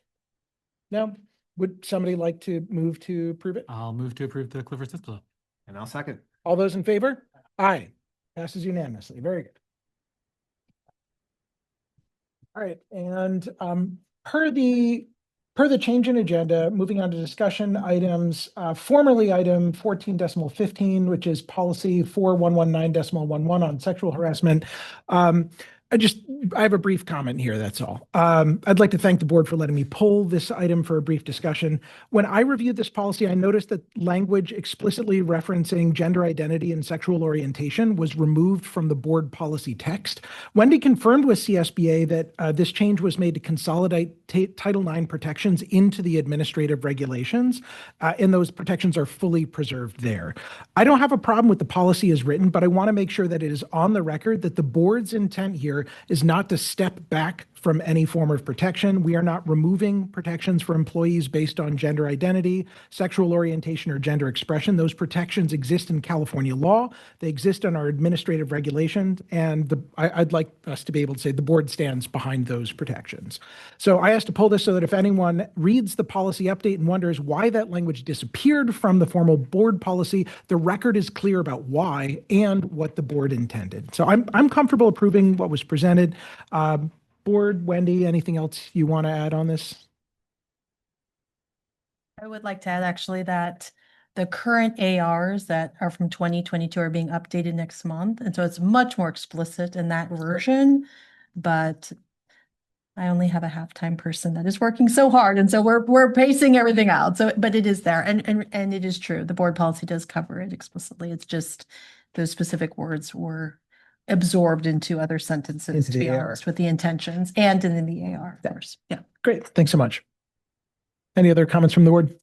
No? Would somebody like to move to approve it? I'll move to approve the Clifford SIPSA. And I'll second. All those in favor? Aye. Passes unanimously. Very good. All right. And per the change in agenda, moving on to discussion items, formerly item 14.15, which is policy 4119.11 on sexual harassment. I have a brief comment here, that's all. I'd like to thank the board for letting me pull this item for a brief discussion. When I reviewed this policy, I noticed that language explicitly referencing gender identity and sexual orientation was removed from the board policy text. Wendy confirmed with CSBA that this change was made to consolidate Title IX protections into the administrative regulations, and those protections are fully preserved there. I don't have a problem with the policy as written, but I want to make sure that it is on the record that the board's intent here is not to step back from any form of protection. We are not removing protections for employees based on gender identity, sexual orientation, or gender expression. Those protections exist in California law. They exist in our administrative regulations, and I'd like us to be able to say the board stands behind those protections. So I asked to pull this so that if anyone reads the policy update and wonders why that language disappeared from the formal board policy, the record is clear about why and what the board intended. So I'm comfortable approving what was presented. Board, Wendy, anything else you want to add on this? I would like to add actually that the current ARs that are from 2022 are being updated next month. And so it's much more explicit in that version, but I only have a half-time person that is working so hard, and so we're pacing everything out. So, but it is there, and it is true. The board policy does cover it explicitly. It's just those specific words were absorbed into other sentences, Into to the be AR. honest, with the intentions and in the AR, of course. Yeah. Great. Thanks so much. Any other comments from the board?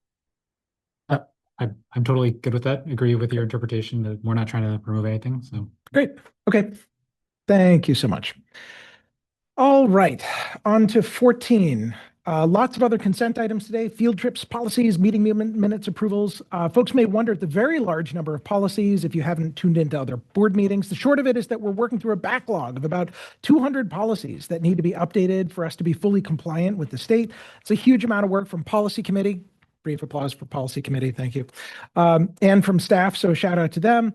I'm totally good with that. Agree with your interpretation that we're not trying to remove anything. So Great. Okay. Thank you so much. All right, on to 14. Lots of other consent items today, field trips, policies, meeting minutes approvals. Folks may wonder at the very large number of policies if you haven't tuned into other board meetings. The short of it is that we're working through a backlog of about 200 policies that need to be updated for us to be fully compliant with the state. It's a huge amount of work from policy committee. Brief applause for policy committee, thank you. And from staff, so shout out to them.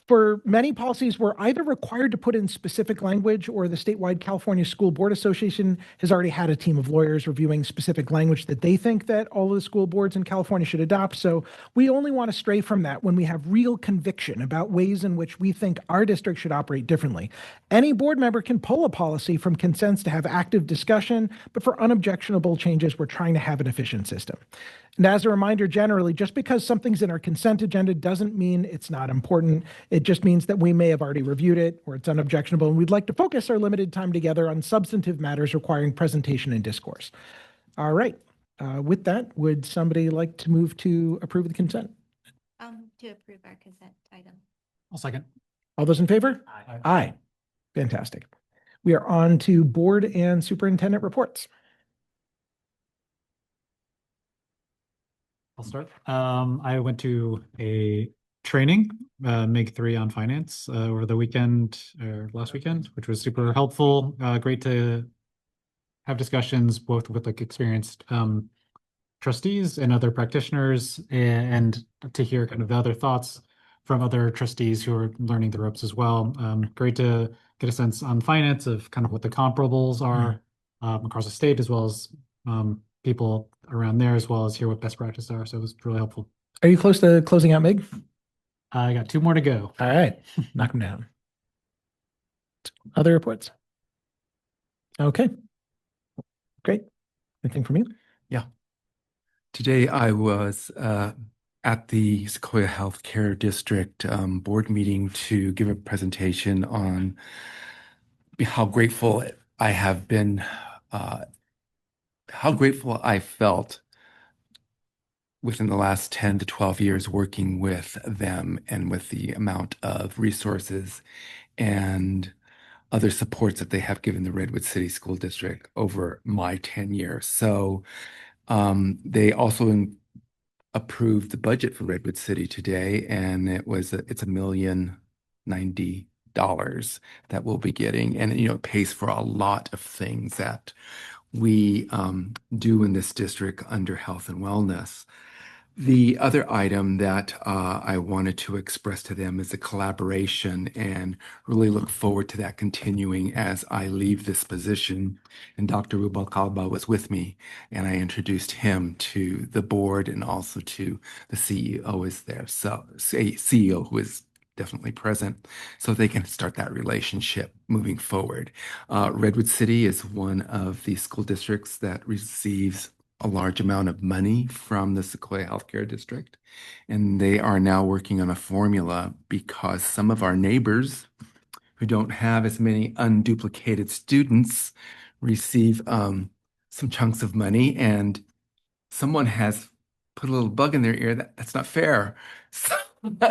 For many policies, we're either required to put in specific language or the statewide California School Board Association has already had a team of lawyers reviewing specific language that they think that all of the school boards in California should adopt. So we only want to stray from that when we have real conviction about ways in which we think our district should operate differently. Any board member can pull a policy from consents to have active discussion, but for unobjectionable changes, we're trying to have an efficient system. And as a reminder, generally, just because something's in our consent agenda doesn't mean it's not important. It just means that we may have already reviewed it or it's unobjectionable, and we'd like to focus our limited time together on substantive matters requiring presentation and discourse. All right. With that, would somebody like to move to approve the consent? To approve our consent item. I'll second. All those in favor? Aye. Aye. Fantastic. We are on to board and superintendent reports. I'll start. I went to a training, MIG 3 on finance, over the weekend or last weekend, which was super helpful. Great to have discussions both with like experienced trustees and other practitioners, and to hear kind of the other thoughts from other trustees who are learning the ropes as well. Great to get a sense on finance of kind of what the comparables are across the state, as well as people around there, as well as hear what best practices are. So it was really helpful. Are you close to closing out, Mig? I got 2 more to go. All right, knock them down. Other reports? Okay. Great. Anything from you? Yeah. Today I was at the Sequoia Healthcare District board meeting to give a presentation on how grateful I have been, how grateful I felt within the last 10 to 12 years working with them and with the amount of resources and other supports that they have given the Redwood City School District over my tenure. So they also approved the budget for Redwood City today, and it's $1,090,090 that we'll be getting, and it pays for a lot of things that we do in this district under health and wellness. The other item that I wanted to express to them is a collaboration, and really look forward to that continuing as I leave this position. And Dr. Rubalcaba was with me, and I introduced him to the board and also to the CEO is there. So CEO who is definitely present, so they can start that relationship moving forward. Redwood City is one of the school districts that receives a large amount of money from the Sequoia Healthcare District, and they are now working on a formula because some of our neighbors who don't have as many unduplicated students receive some chunks of money, and someone has put a little bug in their ear that's not fair.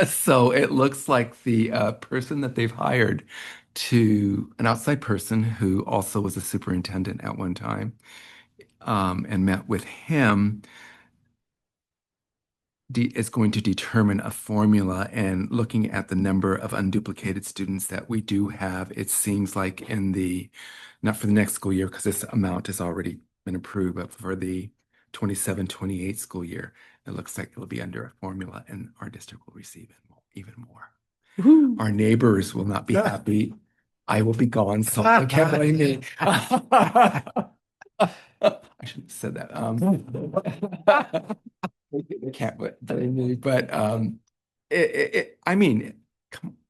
So it looks like the person that they've hired an outside person who also was a superintendent at one time, and met with him, is going to determine a formula, and looking at the number of unduplicated students that we do have, it seems like not for the next school year, because this amount has already been approved, but for the 27-28 school year, it looks like it'll be under a formula, and our district will receive even more. Our neighbors will not be happy. I will be gone, so I can't blame me. I shouldn't have said that. They can't blame me, but I mean,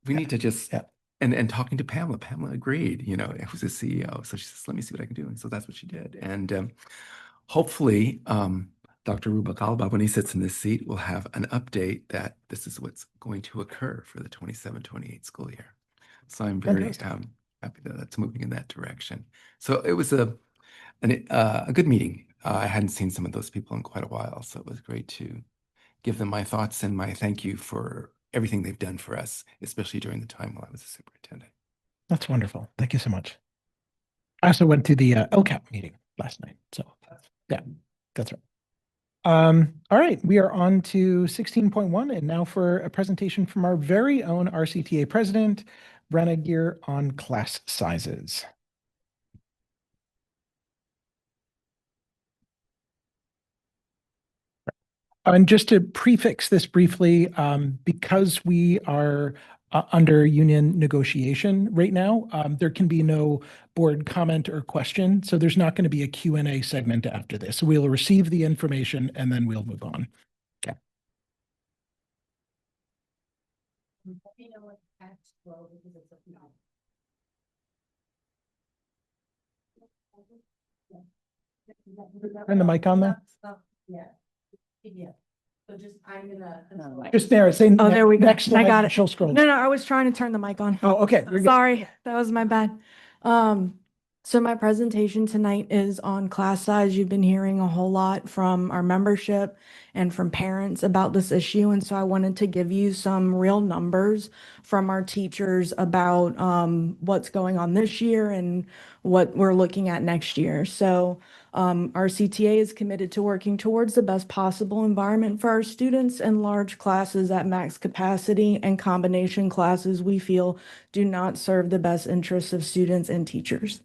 we need to just and talking to Pamela. Pamela agreed, who's the CEO. So she says, let me see what I can do. And so that's what she did. And hopefully, Dr. Rubalcaba, when he sits in this seat, will have an update that this is what's going to occur for the 27-28 school year. So I'm very happy that that's moving in that direction. So it was a good meeting. I hadn't seen some of those people in quite a while, so it was great to give them my thoughts and my thank you for everything they've done for us, especially during the time while I was a superintendent. That's wonderful. Thank you so much. I also went to the LCAP meeting last night. So yeah, that's right. All right, we are on to 16.1 and now for a presentation from our very own RCTA president, Brenna Gear, on class sizes. And just to prefix this briefly, because we are under union negotiation right now, there can be no board comment or question. So there's not going to be a Q&A segment after this. So we'll receive the information and then we'll move on. Okay. Turn the mic on there. Yeah. So just, I'm gonna. Just there, say Oh, there we go. next slide. I got it. She'll scroll. No, I was trying to turn the mic on. Oh, okay. You're good. Sorry, that was my bad. So my presentation tonight is on class size. You've been hearing a whole lot from our membership and from parents about this issue. And so I wanted to give you some real numbers from our teachers about what's going on this year and what we're looking at next year. So our CTA is committed to working towards the best possible environment for our students, and large classes at max capacity and combination classes we feel do not serve the best interests of students and teachers.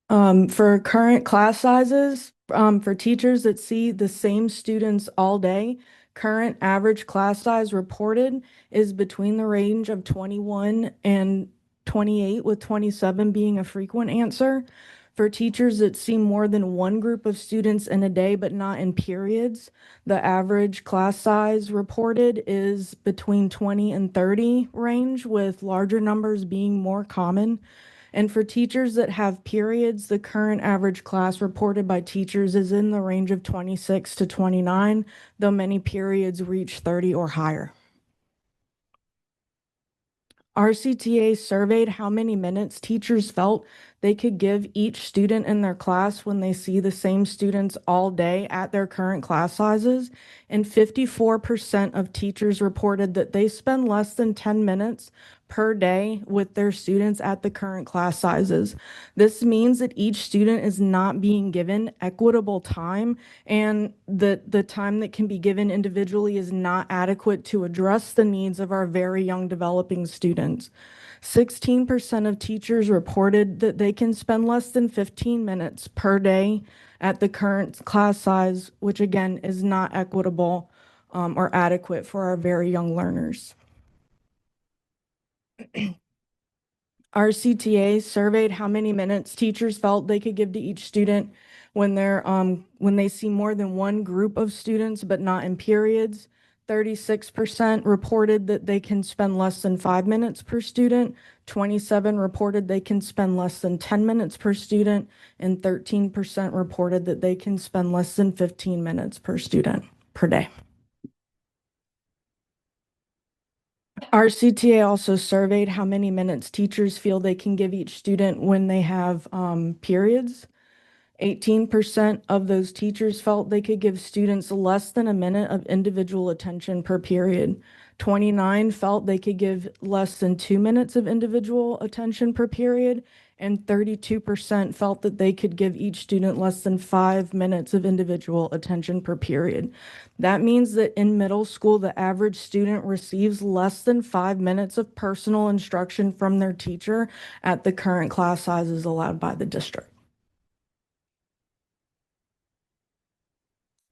For current class sizes, for teachers that see the same students all day, current average class size reported is between the range of 21 and 28, with 27 being a frequent answer. For teachers that see more than one group of students in a day, but not in periods, the average class size reported is between 20 and 30 range, with larger numbers being more common. And for teachers that have periods, the current average class reported by teachers is in the range of 26 to 29, though many periods reach 30 or higher. RCTA surveyed how many minutes teachers felt they could give each student in their class when they see the same students all day at their current class sizes, and 54% of teachers reported that they spend less than 10 minutes per day with their students at the current class sizes. This means that each student is not being given equitable time, and that the time that can be given individually is not adequate to address the needs of our very young developing students. 16% of teachers reported that they can spend less than 15 minutes per day at the current class size, which again is not equitable or adequate for our very young learners. Our CTA surveyed how many minutes teachers felt they could give to each student when they see more than one group of students, but not in periods. 36% reported that they can spend less than 5 minutes per student. 27 reported they can spend less than 10 minutes per student, and 13% reported that they can spend less than 15 minutes per student per day. Our CTA also surveyed how many minutes teachers feel they can give each student when they have periods. 18% of those teachers felt they could give students less than a minute of individual attention per period. 29 felt they could give less than 2 minutes of individual attention per period, and 32% felt that they could give each student less than 5 minutes of individual attention per period. That means that in middle school, the average student receives less than 5 minutes of personal instruction from their teacher at the current class sizes allowed by the district.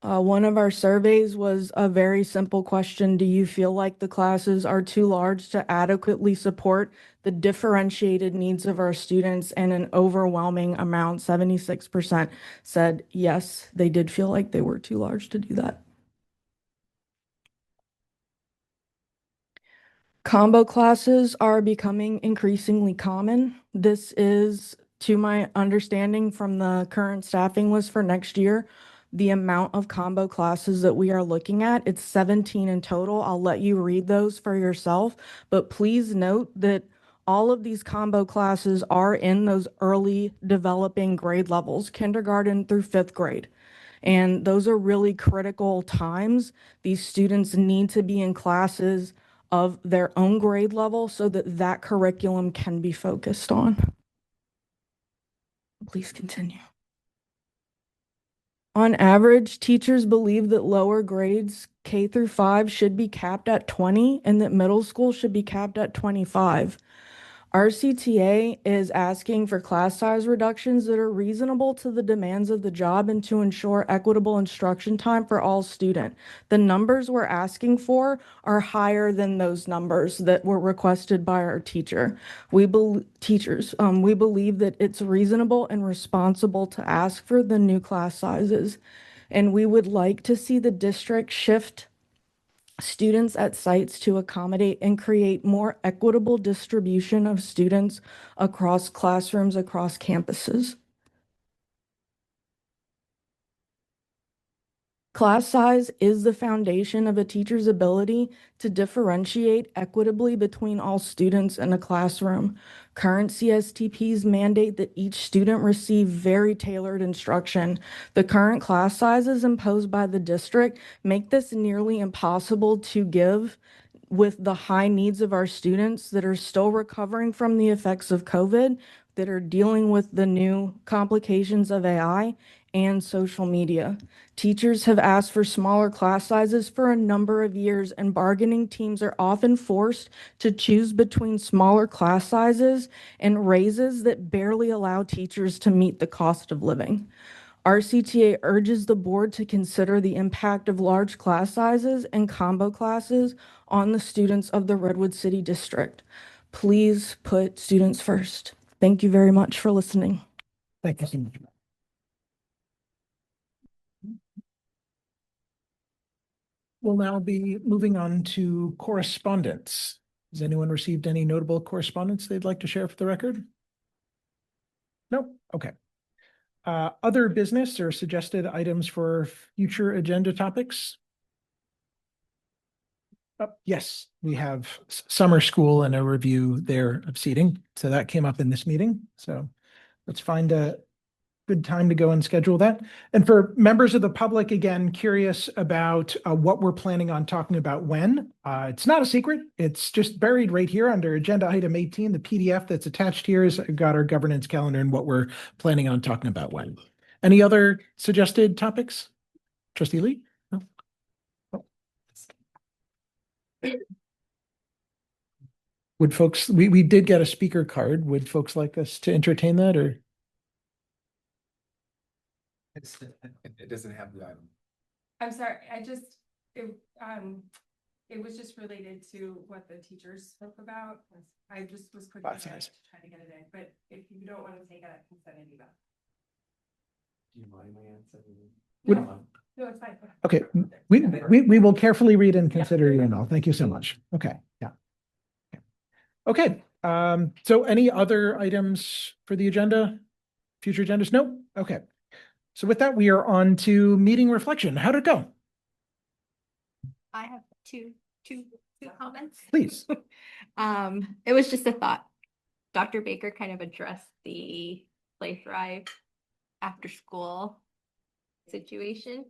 One of our surveys was a very simple question. Do you feel like the classes are too large to adequately support the differentiated needs of our students? And an overwhelming amount, 76%, said yes, they did feel like they were too large to do that. Combo classes are becoming increasingly common. This is, to my understanding from the current staffing list for next year, the amount of combo classes that we are looking at. It's 17 in total. I'll let you read those for yourself, but please note that all of these combo classes are in those early developing grade levels, kindergarten through 5th grade. And those are really critical times. These students need to be in classes of their own grade level so that that curriculum can be focused on. Please continue. On average, teachers believe that lower grades K through 5 should be capped at 20 and that middle school should be capped at 25. RCTA is asking for class size reductions that are reasonable to the demands of the job and to ensure equitable instruction time for all students. The numbers we're asking for are higher than those numbers that were requested by our teacher. We believe that it's reasonable and responsible to ask for the new class sizes. And we would like to see the district shift students at sites to accommodate and create more equitable distribution of students across classrooms, across campuses. Class size is the foundation of a teacher's ability to differentiate equitably between all students in a classroom. Current CSTPs mandate that each student receive very tailored instruction. The current class sizes imposed by the district make this nearly impossible to give with the high needs of our students that are still recovering from the effects of COVID, that are dealing with the new complications of AI and social media. Teachers have asked for smaller class sizes for a number of years, and bargaining teams are often forced to choose between smaller class sizes and raises that barely allow teachers to meet the cost of living. RCTA urges the board to consider the impact of large class sizes and combo classes on the students of the Redwood City District. Please put students first. Thank you very much for listening. Thank you so much. We'll now be moving on to correspondence. Has anyone received any notable correspondence they'd like to share for the record? No? Okay. Other business or suggested items for future agenda topics? Yes, we have summer school and a review there of seating. So that came up in this meeting. So let's find a good time to go and schedule that. And for members of the public, again, curious about what we're planning on talking about when. It's not a secret. It's just buried right here under agenda item 18. The PDF that's attached here has got our governance calendar and what we're planning on talking about when. Any other suggested topics? Trustee Lee? No? Oh. Would folks, we did get a speaker card. Would folks like us to entertain that or? It doesn't have the item. I'm sorry, it was just related to what the teachers spoke about. I just was quick to try to get it in, but if you don't want to take it, I can send an email. Do you mind my answer? No, it's fine. Okay, we will carefully read and consider your email. Thank you so much. Okay, yeah. Okay, so any other items for the agenda? Future agendas? No? Okay. So with that, we are on to meeting reflection. How'd it go? I have two comments. Please. It was just a thought. Dr. Baker kind of addressed the Play Thrive after school situation.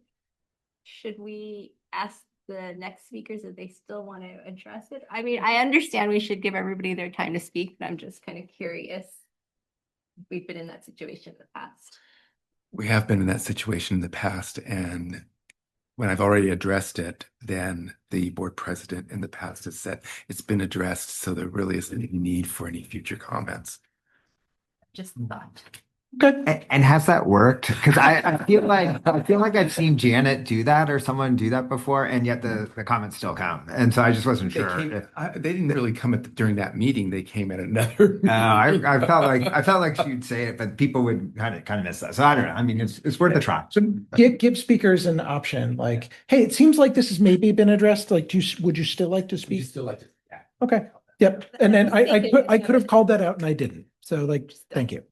Should we ask the next speakers if they still want to address it? I mean, I understand we should give everybody their time to speak, but I'm just kind of curious if we've been in that situation in the past. We have been in that situation in the past, and when I've already addressed it, then the board president in the past has said it's been addressed, so there really isn't any need for any future comments. Just thought. Okay. And has that worked? Because I feel like I've seen Janet do that or someone do that before, and yet the comments still count. And so I just wasn't They sure. they didn't really come during that meeting. They came at another. I felt like she'd say it, but people would kind of miss that. So I don't know. I mean, it's worth a try. So give speakers an option. Like, hey, it seems like this has maybe been addressed. Like, would you still like to speak? Still like to, yeah. Okay, yep. And then I could have called that out and I didn't. So like, thank you.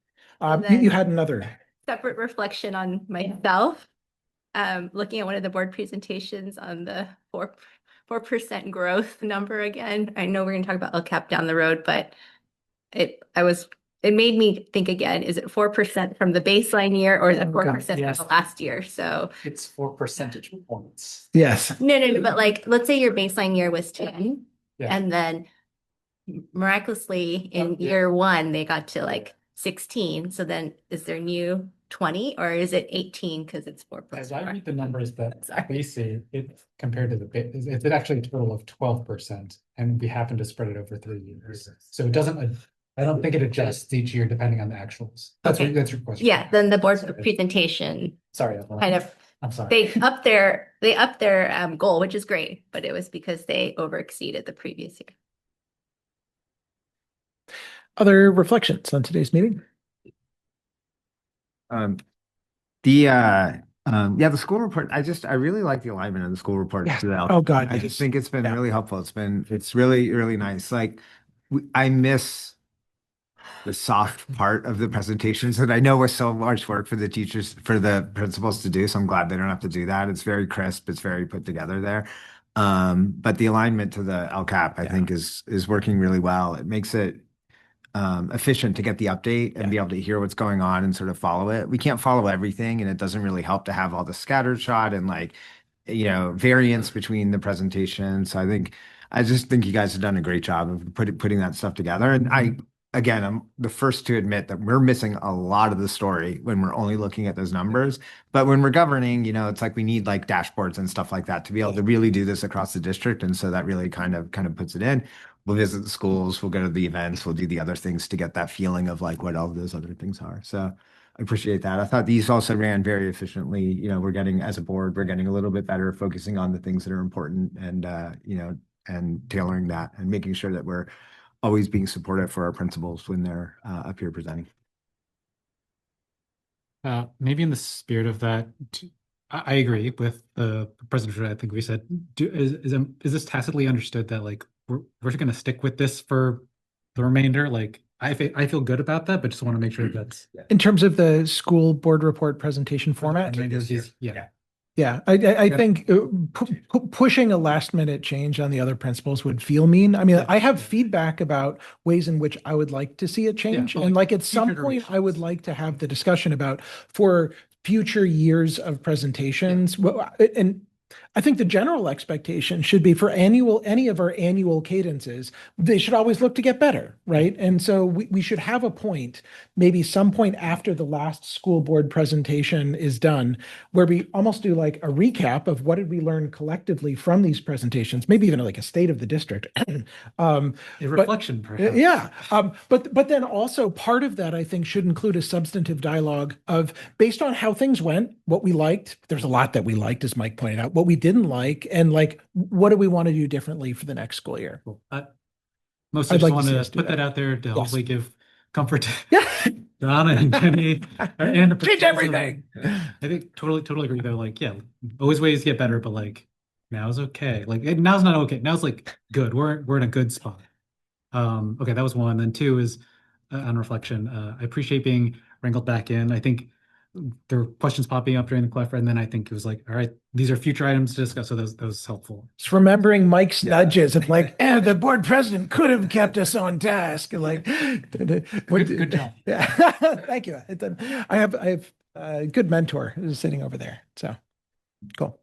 You had another. Separate reflection on myself. Looking at one of the board presentations on the 4% growth number again. I know we're gonna talk about LCAP down the road, but it made me think again, is it 4% from the baseline year or is it 4% from yes. the last year? So It's 4 percentage points. Yes. no, but like, let's say your baseline year was 10 Yeah. and then miraculously in year one, they got to like 16. So then is there new 20 or is it 18 because it's 4 plus As I 4? read the numbers that we see, it's compared to it's actually a total of 12%, and we happen to spread it over 3 years. So it doesn't, I don't think it adjusts each year depending on the actuals. That's Okay. that's your question. Yeah, then the board's presentation Sorry. kind of, I'm sorry. they upped their goal, which is great, but it was because they over exceeded the previous year. Other reflections on today's meeting? The school report, I really like the alignment of the school report. Yes. throughout. Oh, God, I yes. just think it's been Yeah. really helpful. It's really, really nice. Like I miss the soft part of the presentations that I know was so much work for the teachers, for the principals to do. So I'm glad they don't have to do that. It's very crisp. It's very put together there. But the alignment to the LCAP, I think is working really well. It makes it efficient to get the update and be able to hear what's going on and sort of follow it. We can't follow everything, and it doesn't really help to have all the scattered shot and like, variance between the presentations. So I just think you guys have done a great job of putting that stuff together. And I'm the first to admit that we're missing a lot of the story when we're only looking at those numbers. But when we're governing, it's like we need like dashboards and stuff like that to be able to really do this across the district. And so that really kind of puts it in. We'll visit the schools, we'll go to the events, we'll do the other things to get that feeling of like what all of those other things are. So I appreciate that. I thought these also ran very efficiently. We're getting, as a board, we're getting a little bit better, focusing on the things that are important and, and tailoring that and making sure that we're always being supportive for our principals when they're up here presenting. Maybe in the spirit of that, I agree with the president. I think we said, is this tacitly understood that like we're going to stick with this for the remainder? Like I feel good about that, but just want to make sure that's In terms of the school board report presentation format? Yeah. Yeah, I think pushing a last minute change on the other principles would feel mean. I mean, I have feedback about ways in which I would like to see it change. but And like like at some point, I would like to have the discussion about for future years of presentations. And I think the general expectation should be for any of our annual cadences, they should always look to get better, right? And so we should have a point, maybe some point after the last school board presentation is done, where we almost do like a recap of what did we learn collectively from these presentations, maybe even like a state of the district. A reflection, perhaps. Yeah. But then also part of that, I think, should include a substantive dialogue of based on how things went, what we liked. There's a lot that we liked, as Mike pointed out, what we didn't like, and like, what do we want to do differently for the next school year? Cool. I'd Mostly like just to see want us to do put that out there to Yes. hopefully give comfort to Donna and Jenny and the Change principals. everything. I think totally agree. They're like, yeah, always ways to get better, but like now's okay. Like now's not okay. Now's like good. We're in a good spot. Okay, that was one. Then two is on reflection. I appreciate being wrangled back in. I think there were questions popping up during the clef, and then I think it was like, all right, these are future items to discuss. So that was helpful. Just remembering Mike's nudges of like, the board president could have kept us on task. Like, Good job. Yeah, thank you. I have a good mentor who's sitting over there. So cool.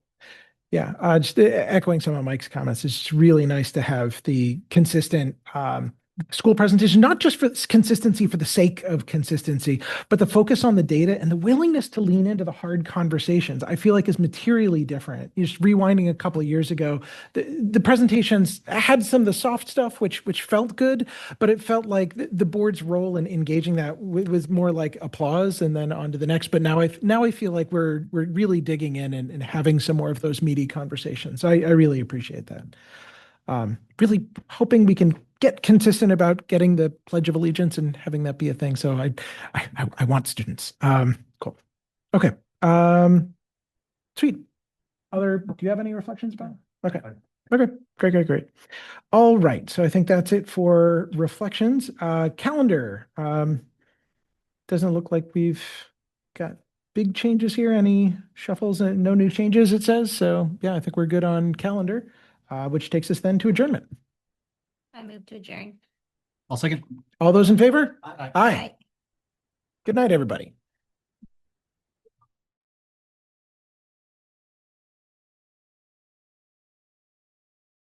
Yeah, just echoing some of Mike's comments, it's just really nice to have the consistent school presentation, not just for consistency for the sake of consistency, but the focus on the data and the willingness to lean into the hard conversations, I feel like is materially different. Just rewinding a couple of years ago, the presentations had some of the soft stuff, which felt good, but it felt like the board's role in engaging that was more like applause and then on to the next. But now I feel like we're really digging in and having some more of those meaty conversations. I really appreciate that. Really hoping we can get consistent about getting the Pledge of Allegiance and having that be a thing. So I want students. Cool. Okay. Sweet. Do you have any reflections about it? Okay. Okay, great. All right, so I think that's it for reflections. Calendar. Doesn't look like we've got big changes here. Any shuffles and no new changes, it says. So yeah, I think we're good on calendar, which takes us then to adjournment. I move to adjourn. I'll second. All those in favor? Aye. Aye. Good night, everybody.